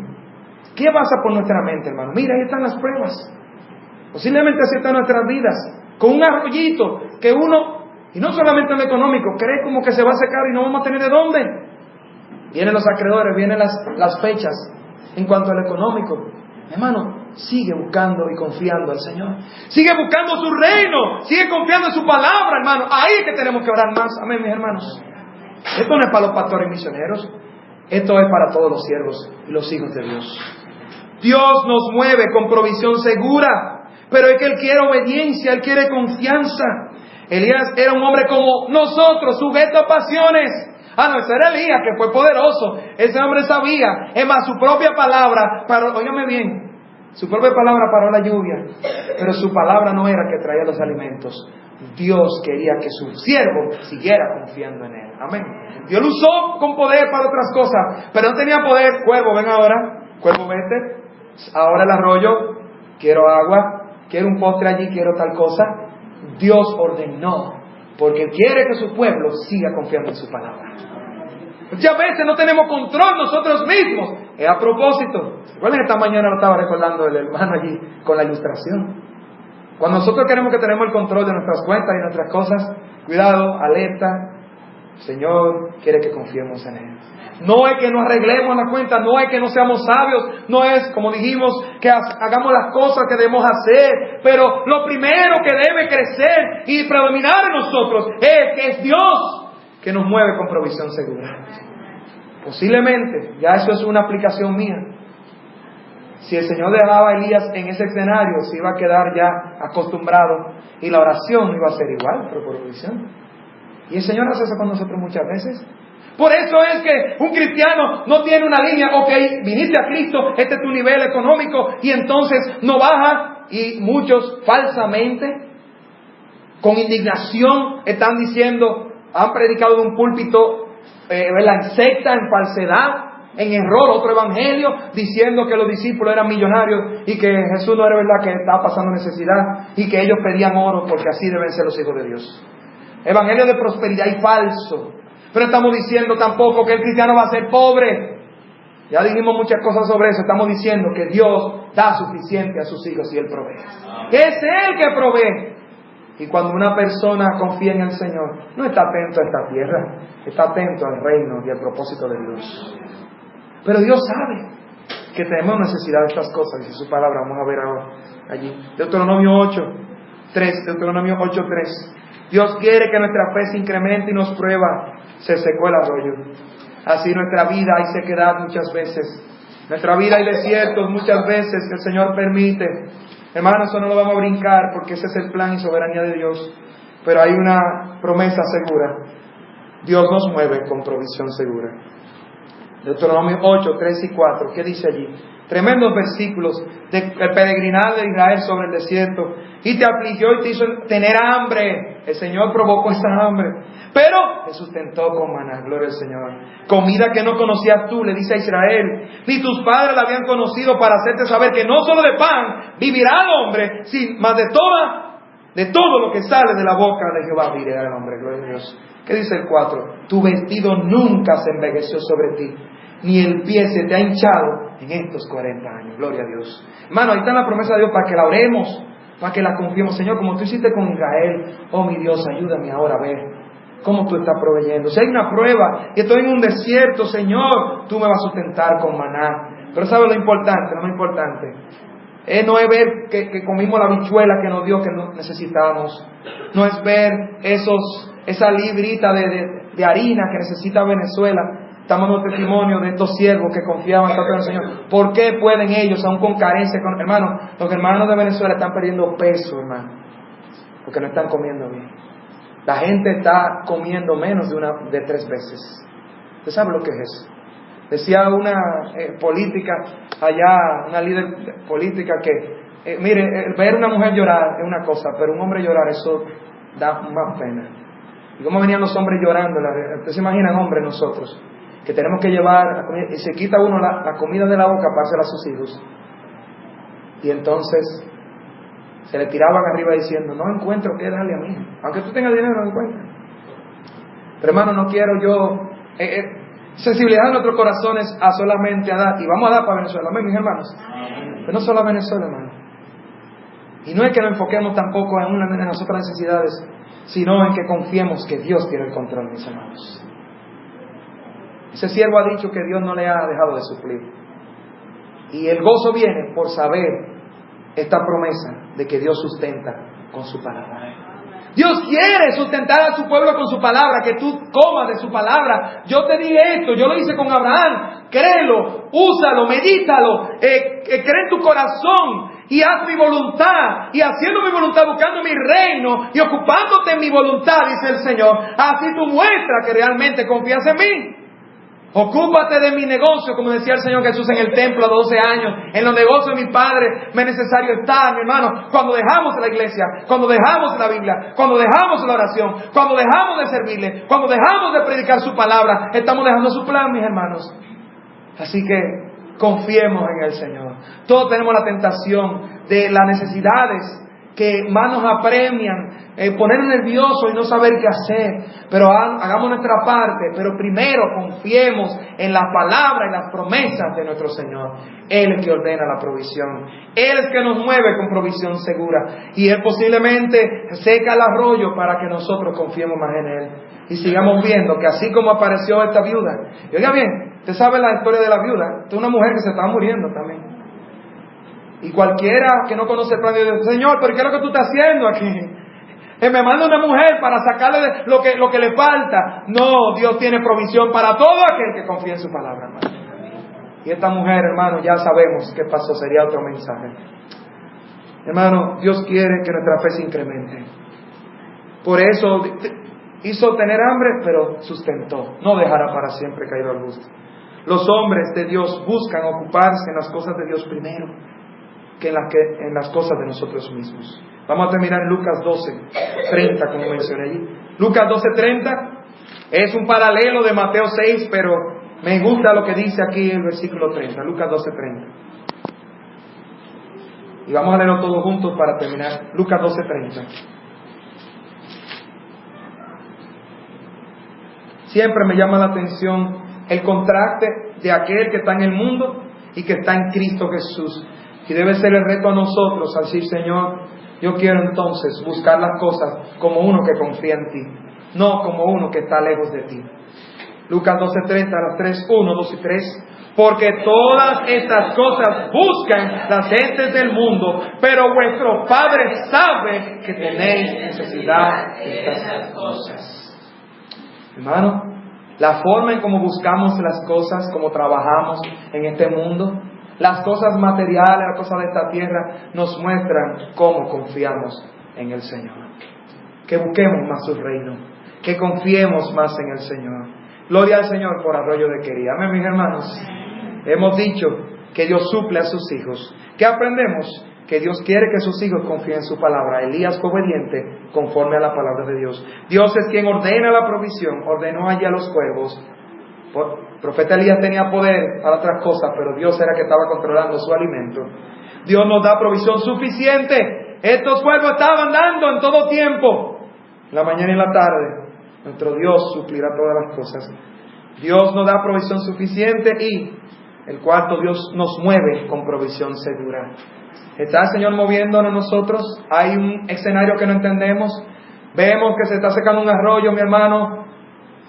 ¿Qué pasa por nuestra mente, hermano? Mira, ahí están las pruebas. Posiblemente así están nuestras vidas. Con un arroyito que uno, y no solamente en lo económico, cree como que se va a secar y no vamos a tener de dónde. Vienen los acreedores, vienen las fechas en cuanto al económico. Hermano, sigue buscando y confiando al Señor. Sigue buscando su reino. Sigue confiando en su palabra, hermano. Ahí es que tenemos que orar más. Amén, mis hermanos. Esto no es para los pastores misioneros. Esto es para todos los siervos y los hijos de Dios. Dios nos mueve con provisión segura, pero es que Él quiere obediencia, Él quiere confianza. Elías era un hombre como nosotros, sujeto a pasiones. No, ese era Elías, que fue poderoso. Ese hombre sabía, es más, su propia palabra paró, óigame bien, su propia palabra paró la lluvia, pero su palabra no era que traía los alimentos. Dios quería que su siervo siguiera confiando en Él. Amén. Dios lo usó con poder para otras cosas, pero no tenía poder. Cuervo, ven ahora. Cuervo, vete. Ahora el arroyo, quiero agua, quiero un postre allí, quiero tal cosa. Dios ordenó, porque quiere que su pueblo siga confiando en su palabra. Muchas veces no tenemos control nosotros mismos. Es a propósito. Recuerden, esta mañana lo estaba recordando el hermano allí con la ilustración. Cuando nosotros queremos que tenemos el control de nuestras cuentas y nuestras cosas, cuidado, alerta. El Señor quiere que confiemos en Él. No es que nos arreglemos la cuenta, no es que no seamos sabios, no es, como dijimos, que hagamos las cosas que debemos hacer, pero lo primero que debe crecer y predominar en nosotros es que es Dios que nos mueve con provisión segura. Posiblemente, ya eso es una aplicación mía. Si el Señor dejaba a Elías en ese escenario, se iba a quedar ya acostumbrado y la oración no iba a ser igual, pero por provisión. Y el Señor hace eso con nosotros muchas veces. Por eso es que un cristiano no tiene una línea, ok, viniste a Cristo, este es tu nivel económico, y entonces no baja, y muchos falsamente, con indignación, están diciendo, han predicado de un púlpito, en secta, en falsedad, en error, otro evangelio, diciendo que los discípulos eran millonarios y que Jesús no era verdad, que estaba pasando necesidad y que ellos pedían oro porque así deben ser los hijos de Dios. Evangelio de prosperidad y falso. Pero estamos diciendo tampoco que el cristiano va a ser pobre. Ya dijimos muchas cosas sobre eso. Estamos diciendo que Dios da suficiente a sus hijos y Él provee. Es Él que provee. Y cuando una persona confía en el Señor, no está atento a esta tierra, está atento al reino y al propósito de Dios. Pero Dios sabe que tenemos necesidad de estas cosas, dice su palabra. Vamos a ver ahora allí. Deuteronomio 8:3. Deuteronomio 8:3. Dios quiere que nuestra fe se incremente y nos prueba. Se secó el arroyo. Así nuestra vida hay sequedad muchas veces. Nuestra vida hay desiertos muchas veces que el Señor permite. Hermanos, eso no lo vamos a brincar porque ese es el plan y soberanía de Dios. Pero hay una promesa segura. Dios nos mueve con provisión segura. Deuteronomio 8:3 y 4. ¿Qué dice allí? Tremendos versículos del peregrinar de Israel sobre el desierto. Y te afligió y te hizo tener hambre. El Señor provocó esa hambre, pero te sustentó con maná. Gloria al Señor. Comida que no conocías tú, le dice a Israel, ni tus padres la habían conocido, para hacerte saber que no solo de pan vivirá el hombre, mas de toda De todo lo que sale de la boca de Jehová vivirá el hombre. Gloria a Dios. ¿Qué dice el 4? Tu vestido nunca se envejeció sobre ti, ni el pie se te ha hinchado en estos 40 años. Gloria a Dios. Hermano, ahí está la promesa de Dios para que la oremos, para que la confiemos. Señor, como tú hiciste con Israel, oh mi Dios, ayúdame ahora a ver cómo tú estás proveyendo. Si hay una prueba y estoy en un desierto, Señor, tú me vas a sustentar con maná. Pero ¿sabes lo importante? Lo más importante no es ver que comimos la habichuela que nos dio, que necesitábamos. No es ver esa librita de harina que necesita Venezuela. Estamos dando testimonio de estos siervos que confiaban tanto en el Señor. ¿Por qué pueden ellos, aún con carencia? Hermano, los hermanos de Venezuela están perdiendo peso, hermano, porque no están comiendo bien. La gente está comiendo menos de 3 veces. ¿Usted sabe lo que es eso? Decía una política allá, una líder política que, mire, ver una mujer llorar es una cosa, pero un hombre llorar, eso da más pena. ¿Y cómo venían los hombres llorando? Ustedes se imaginan, hombres, nosotros, que tenemos que llevar la comida, y se quita uno la comida de la boca para dársela a sus hijos. Y entonces se le tiraban arriba diciendo, no encuentro qué darle a mí. Aunque tú tengas dinero, no encuentras. Pero hermano, no quiero yo sensibilidad de nuestros corazones a solamente a dar. Y vamos a dar para Venezuela, amén, mis hermanos. Pero no solo a Venezuela, hermano. Y no es que nos enfoquemos tampoco en una de nuestras necesidades, sino en que confiemos que Dios tiene el control, mis hermanos. Ese siervo ha dicho que Dios no le ha dejado de suplir. Y el gozo viene por saber esta promesa de que Dios sustenta con su palabra. Dios quiere sustentar a su pueblo con su palabra, que tú comas de su palabra. Yo te dije esto, yo lo hice con Abraham. Créelo, úsalo, medítalo, cree en tu corazón y haz mi voluntad. Y haciendo mi voluntad, buscando mi reino y ocupándote en mi voluntad, dice el Señor. Así tú muestras que realmente confías en mí. Ocúpate de mi negocio, como decía el Señor Jesús en el templo a 12 años. En los negocios de mi Padre me es necesario estar, mi hermano. Cuando dejamos la iglesia, cuando dejamos la Biblia, cuando dejamos la oración, cuando dejamos de servirle, cuando dejamos de predicar su palabra, estamos dejando su plan, mis hermanos. Así que confiemos en el Señor. Todos tenemos la tentación de las necesidades que más nos apremian, poner nervioso y no saber qué hacer. Pero hagamos nuestra parte. Pero primero confiemos en la palabra y las promesas de nuestro Señor. Él es que ordena la provisión. Él es que nos mueve con provisión segura. Y Él posiblemente seca el arroyo para que nosotros confiemos más en Él. Y sigamos viendo que así como apareció esta viuda. Y oiga bien, usted sabe la historia de la viuda. Esta es una mujer que se estaba muriendo también. Y cualquiera que no conoce el plan de Dios, Señor, ¿pero qué es lo que tú estás haciendo aquí? Me manda una mujer para sacarle lo que le falta. No, Dios tiene provisión para todo aquel que confía en su palabra, hermano. Y esta mujer, hermano, ya sabemos qué pasó, sería otro mensaje. Hermano, Dios quiere que nuestra fe se incremente. Por eso hizo tener hambre, pero sustentó. No dejará para siempre caído al gusto. Los hombres de Dios buscan ocuparse en las cosas de Dios primero que en las cosas de nosotros mismos. Vamos a terminar en Lucas 12:30, como mencioné allí. Lucas 12:30 es un paralelo de Mateo 6, pero me gusta lo que dice aquí el versículo 30, Lucas 12:30. Y vamos a leerlo todos juntos para terminar. Lucas 12:30. Siempre me llama la atención el contraste de aquel que está en el mundo y que está en Cristo Jesús. Y debe ser el reto a nosotros al decir, Señor, yo quiero entonces buscar las cosas como uno que confía en ti, no como uno que está lejos de ti. Lucas 12:30, las 3, 1, 2 y 3. Porque todas estas cosas buscan las gentes del mundo, pero vuestro Padre sabe que tenéis necesidad de estas cosas. Hermano, la forma en cómo buscamos las cosas, cómo trabajamos en este mundo, las cosas materiales, las cosas de esta tierra, nos muestran cómo confiamos en el Señor. Que busquemos más su reino, que confiemos más en el Señor. Gloria al Señor por Arroyo de Quería. Amén, mis hermanos. Hemos dicho que Dios suple a sus hijos. ¿Qué aprendemos? Que Dios quiere que sus hijos confíen en su palabra. Elías fue obediente conforme a la palabra de Dios. Dios es quien ordena la provisión. Ordenó allí a los cuervos. El profeta Elías tenía poder para otras cosas, pero Dios era que estaba controlando su alimento. Dios nos da provisión suficiente estos cuervos estaban dando en todo tiempo, en la mañana y en la tarde. Nuestro Dios suplirá todas las cosas. Dios nos da provisión suficiente y el cuarto, Dios nos mueve con provisión segura. ¿Está el Señor moviéndonos nosotros? Hay un escenario que no entendemos. Vemos que se está secando un arroyo, mi hermano.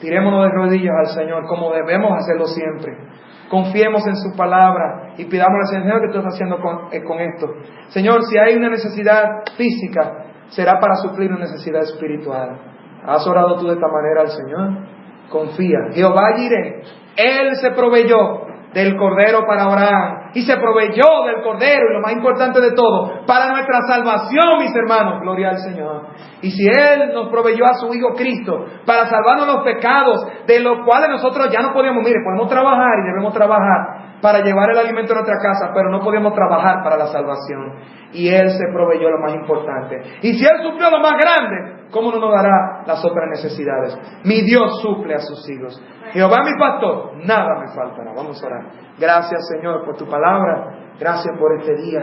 Tirémonos de rodillas al Señor, como debemos hacerlo siempre. Confiemos en su palabra y pidámosle al Señor, ¿qué tú estás haciendo con esto? Señor, si hay una necesidad física, será para suplir una necesidad espiritual. ¿Has orado tú de esta manera al Señor? Confía. Jehová Jireh, Él se proveyó del cordero para Abraham y se proveyó del cordero, y lo más importante de todo, para nuestra salvación, mis hermanos. Gloria al Señor. Y si Él nos proveyó a su Hijo Cristo para salvarnos los pecados, de los cuales nosotros ya no podemos, mire, podemos trabajar y debemos trabajar para llevar el alimento a nuestra casa, pero no podemos trabajar para la salvación. Y Él se proveyó lo más importante. Y si Él suplió lo más grande, ¿cómo no nos dará las otras necesidades? Mi Dios suple a sus hijos. Jehová mi pastor, nada me faltará. Vamos a orar. Gracias, Señor, por tu palabra. Gracias por este día.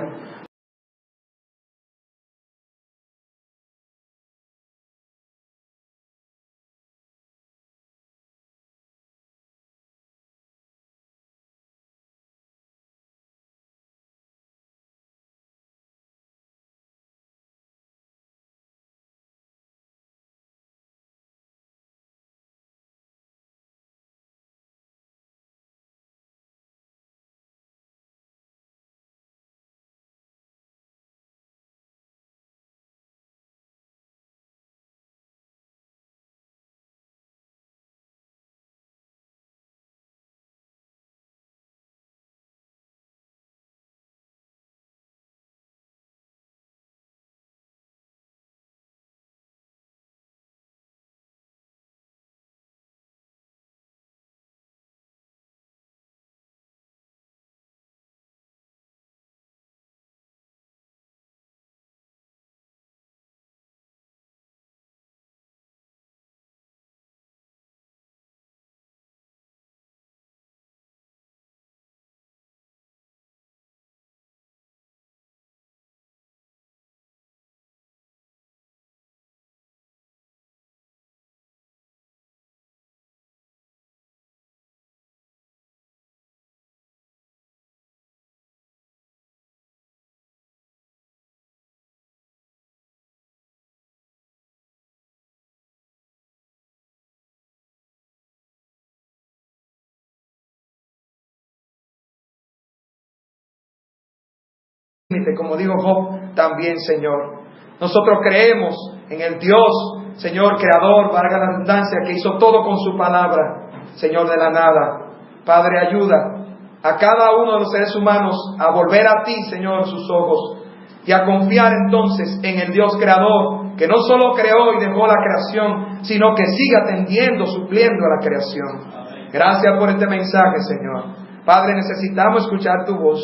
Como dijo Job, también, Señor. Nosotros creemos en el Dios, Señor, creador, valga la redundancia, que hizo todo con su palabra, Señor, de la nada. Padre, ayuda a cada uno de los seres humanos a volver a ti, Señor, sus ojos, y a confiar entonces en el Dios creador, que no solo creó y dejó la creación, sino que sigue atendiendo, supliendo a la creación. Gracias por este mensaje, Señor. Padre, necesitamos escuchar tu voz.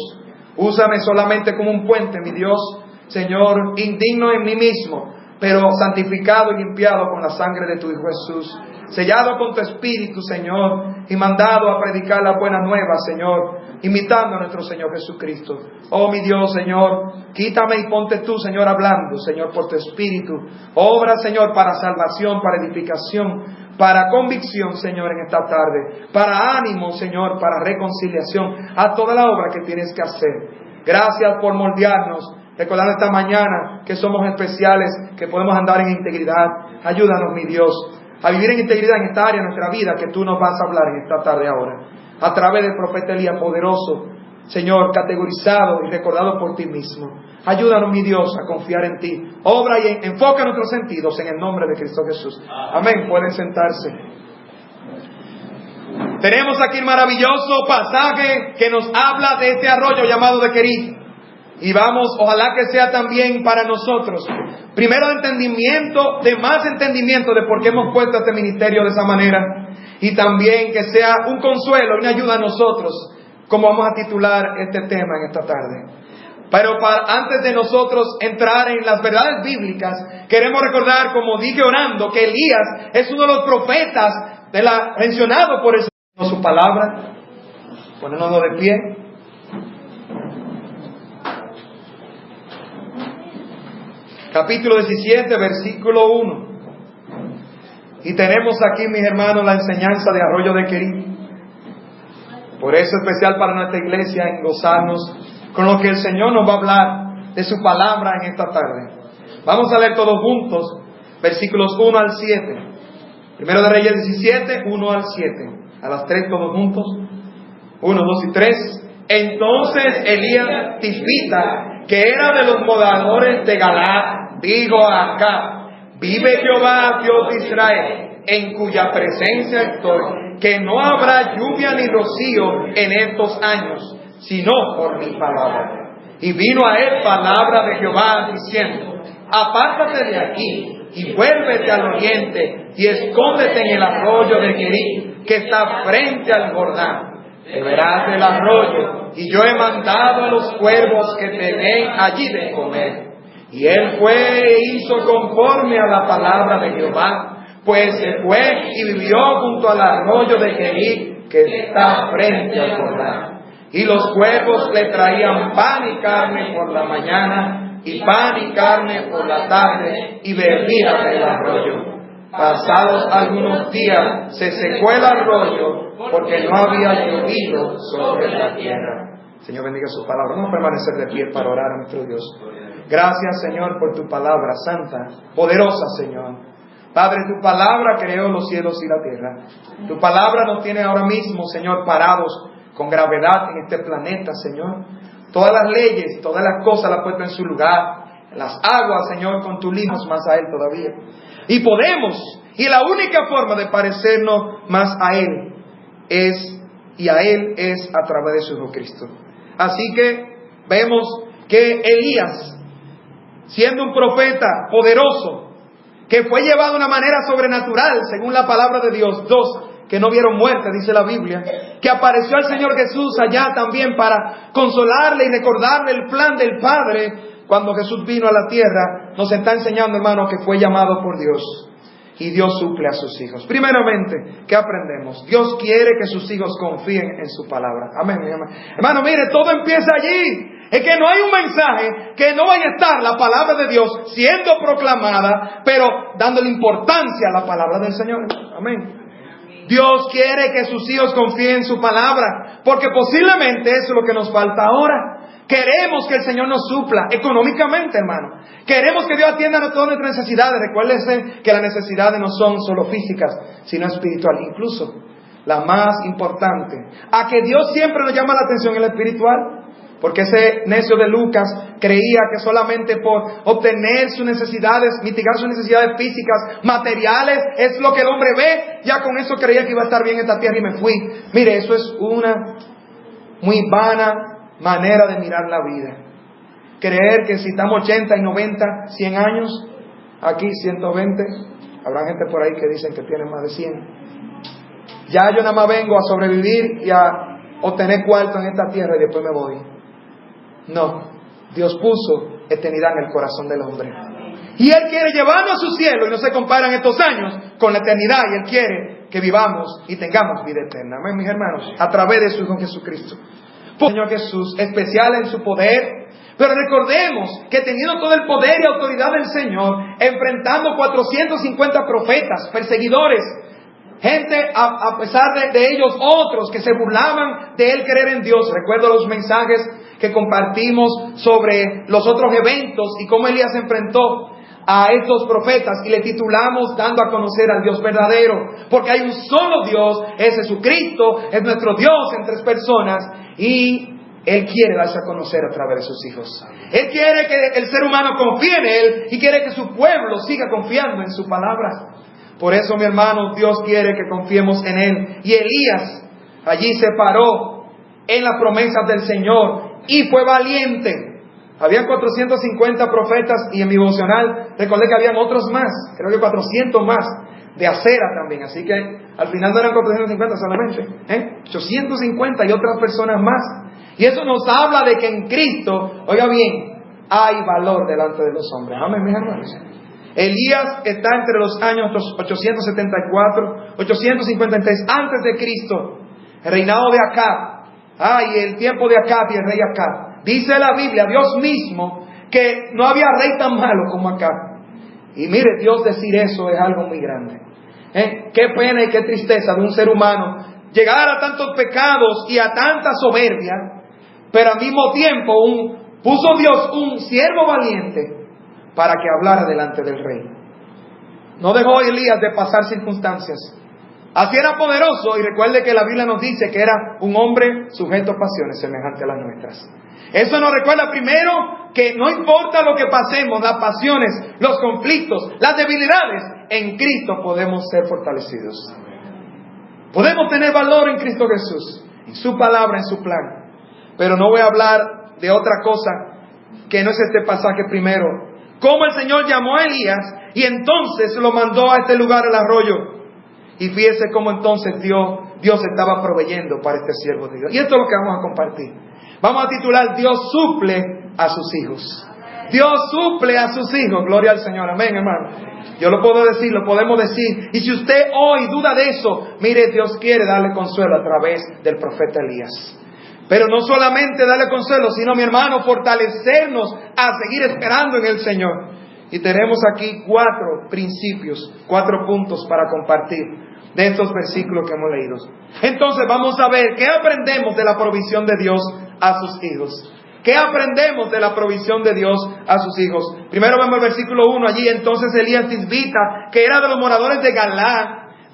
Úsame solamente como un puente, mi Dios, Señor, indigno en mí mismo, pero santificado y limpiado con la sangre de tu Hijo Jesús, sellado con tu Espíritu, Señor, y mandado a predicar la buena nueva, Señor, imitando a nuestro Señor Jesucristo. Oh, mi Dios, Señor, quítame y ponte tú, Señor, hablando, Señor, por tu Espíritu. Obra, Señor, para salvación, para edificación, para convicción, Señor, en esta tarde, para ánimo, Señor, para reconciliación, a toda la obra que tienes que hacer. Gracias por moldearnos, recordando esta mañana que somos especiales, que podemos andar en integridad. Ayúdanos, mi Dios, a vivir en integridad en esta área de nuestra vida que tú nos vas a hablar en esta tarde ahora, a través del profeta Elías poderoso, Señor, categorizado y recordado por ti mismo. Ayúdanos, mi Dios, a confiar en ti. Obra y enfoca nuestros sentidos en el nombre de Cristo Jesús. Amén. Pueden sentarse. Tenemos aquí el maravilloso pasaje que nos habla de este arroyo llamado de Querit. Y vamos, ojalá que sea también para nosotros, primero de entendimiento, de más entendimiento de por qué hemos puesto este ministerio de esa manera. Y también que sea un consuelo y una ayuda a nosotros, como vamos a titular este tema en esta tarde. Pero antes de nosotros entrar en las verdades bíblicas, queremos recordar, como dije orando, que Elías es uno de los profetas mencionado por el Señor, su palabra. Ponernos de pie. capítulo 17, versículo 1. Y tenemos aquí, mis hermanos, la enseñanza de Arroyo de Querid. Por eso es especial para nuestra iglesia en gozarnos con lo que el Señor nos va a hablar de su palabra en esta tarde. Vamos a leer todos juntos versículos 1 al 7. Primero de Reyes 17, 1 al 7. A las 3 todos juntos. 1, 2 y 3. Entonces Elías Tisbita, que era de los moradores de Galaad, dijo a Acab: vive Jehová, Dios de Israel, en cuya presencia estoy, que no habrá lluvia ni rocío en estos años, sino por mi palabra. Y vino a él palabra de Jehová diciendo: apártate de aquí y vuélvete al oriente y escóndete en el arroyo de Querid, que está frente al Jordán. Beberás del arroyo, y yo he mandado a los cuervos que te den allí de comer. Y él fue e hizo conforme a la palabra de Jehová, pues se fue y vivió junto al arroyo de Querid, que está frente al Jordán. Y los cuervos le traían pan y carne por la mañana, y pan y carne por la tarde, y bebía del arroyo. Pasados algunos días se secó el arroyo, porque no había llovido sobre la tierra. Señor, bendiga su palabra. Vamos a permanecer de pie para orar a nuestro Dios. Gracias, Señor, por tu palabra santa, poderosa, Señor. Padre, tu palabra creó los cielos y la tierra. Tu palabra nos tiene ahora mismo, Señor, parados con gravedad en este planeta, Señor. Todas las leyes, todas las cosas las has puesto en su lugar. Las aguas, Señor, con tu limos más a Él todavía. Y podemos, y la única forma de parecernos más a Él y a Él es a través de su Hijo Cristo. Así que vemos que Elías, siendo un profeta poderoso, que fue llevado de una manera sobrenatural, según la palabra de Dios, 2 que no vieron muerte, dice la Biblia, que apareció al Señor Jesús allá también para consolarle y recordarle el plan del Padre. Cuando Jesús vino a la tierra, nos está enseñando, hermano, que fue llamado por Dios. Y Dios suple a sus hijos. Primeramente, ¿qué aprendemos? Dios quiere que sus hijos confíen en su palabra. Amén, mi hermano. Hermano, mire, todo empieza allí. Es que no hay un mensaje que no vaya a estar la palabra de Dios siendo proclamada, pero dándole importancia a la palabra del Señor. Amén. Dios quiere que sus hijos confíen en su palabra, porque posiblemente eso es lo que nos falta ahora. Queremos que el Señor nos supla económicamente, hermano. Queremos que Dios atienda a todas nuestras necesidades. Recuérdense que las necesidades no son solo físicas, sino espirituales. Incluso la más importante. A que Dios siempre nos llama la atención en lo espiritual. Porque ese necio de Lucas creía que solamente por obtener sus necesidades, mitigar sus necesidades físicas, materiales, es lo que el hombre ve. Ya con eso creía que iba a estar bien en esta tierra y me fui. Mire, eso es una muy vana manera de mirar la vida. Creer que si estamos 80 y 90, 100 años, aquí 120, habrá gente por ahí que dicen que tienen más de 100. Ya yo nada más vengo a sobrevivir y a obtener cuarto en esta tierra y después me voy. No, Dios puso eternidad en el corazón del hombre. Y Él quiere llevarnos a su cielo, y no se comparan estos años con la eternidad, y Él quiere que vivamos y tengamos vida eterna. Amén, mis hermanos, a través de su Hijo Jesucristo. Señor Jesús, especial en su poder, pero recordemos que teniendo todo el poder y autoridad del Señor, enfrentando 450 profetas, perseguidores, gente a pesar de ellos otros que se burlaban de él creer en Dios. Recuerdo los mensajes que compartimos sobre los otros eventos y cómo Elías enfrentó a estos profetas, y le titulamos Dando a conocer al Dios verdadero, porque hay un solo Dios, es Jesucristo, es nuestro Dios en 3 personas, y Él quiere darse a conocer a través de sus hijos. Él quiere que el ser humano confíe en Él, y quiere que su pueblo siga confiando en su palabra. Por eso, mi hermano, Dios quiere que confiemos en Él. Y Elías allí se paró en las promesas del Señor y fue valiente. Habían 450 profetas, y en mi devocional recordé que habían otros más, creo que 400 más, de acera también. Así que al final no eran 450 solamente, 850 y otras personas más. Y eso nos habla de que en Cristo, oiga bien, hay valor delante de los hombres. Amén, mis hermanos. Elías está entre los años 874, 853 antes de Cristo, el reinado de Acab. Y el tiempo de Acab y el rey Acab. Dice la Biblia, Dios mismo, que no había rey tan malo como Acab. Y mire, Dios decir eso es algo muy grande. Qué pena y qué tristeza de un ser humano llegar a tantos pecados y a tanta soberbia, pero al mismo tiempo puso Dios un siervo valiente para que hablara delante del rey. No dejó a Elías de pasar circunstancias. Así era poderoso, y recuerde que la Biblia nos dice que era un hombre sujeto a pasiones semejantes a las nuestras. Eso nos recuerda primero que no importa lo que pasemos, las pasiones, los conflictos, las debilidades, en Cristo podemos ser fortalecidos. Podemos tener valor en Cristo Jesús, en su palabra, en su plan. Pero no voy a hablar de otra cosa que no es este pasaje primero. Cómo el Señor llamó a Elías y entonces lo mandó a este lugar, el arroyo. Y fíjese cómo entonces Dios estaba proveyendo para este siervo de Dios. Y esto es lo que vamos a compartir. Vamos a titular: Dios suple a sus hijos. Dios suple a sus hijos. Gloria al Señor. Amén, hermano. Yo lo puedo decir, lo podemos decir. Y si usted hoy duda de eso, mire, Dios quiere darle consuelo a través del profeta Elías. Pero no solamente darle consuelo, sino, mi hermano, fortalecernos a seguir esperando en el Señor. Y tenemos aquí 4 principios, 4 puntos para compartir de estos versículos que hemos leído. Entonces vamos a ver qué aprendemos de la provisión de Dios a sus hijos. ¿Qué aprendemos de la provisión de Dios a sus hijos? Primero vemos el versículo 1 allí. Entonces Elías Tisbita, que era de los moradores de Galaad,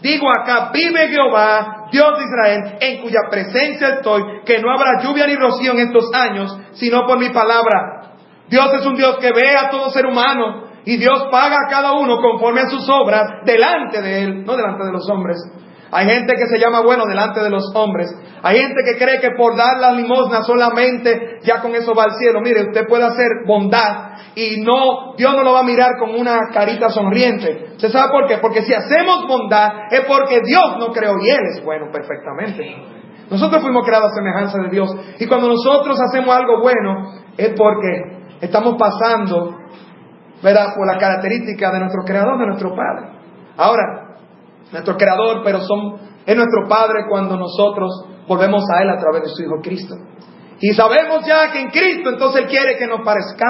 digo acá: vive Jehová, Dios de Israel, en cuya presencia estoy, que no habrá lluvia ni rocío en estos años, sino por mi palabra. Dios es un Dios que ve a todo ser humano, y Dios paga a cada uno conforme a sus obras delante de Él, no delante de los hombres. Hay gente que se llama bueno delante de los hombres. Hay gente que cree que por dar la limosna solamente ya con eso va al cielo. Mire, usted puede hacer bondad y Dios no lo va a mirar con una carita sonriente. ¿Usted sabe por qué? Porque si hacemos bondad es porque Dios nos creó y Él es bueno perfectamente. Nosotros fuimos creados a semejanza de Dios, y cuando nosotros hacemos algo bueno es porque estamos pasando, ¿verdad?, por la característica de nuestro Creador, de nuestro Padre. Ahora, nuestro Creador, pero es nuestro Padre cuando nosotros volvemos a Él a través de su Hijo Cristo. Y sabemos ya que en Cristo entonces Él quiere que nos parezcamos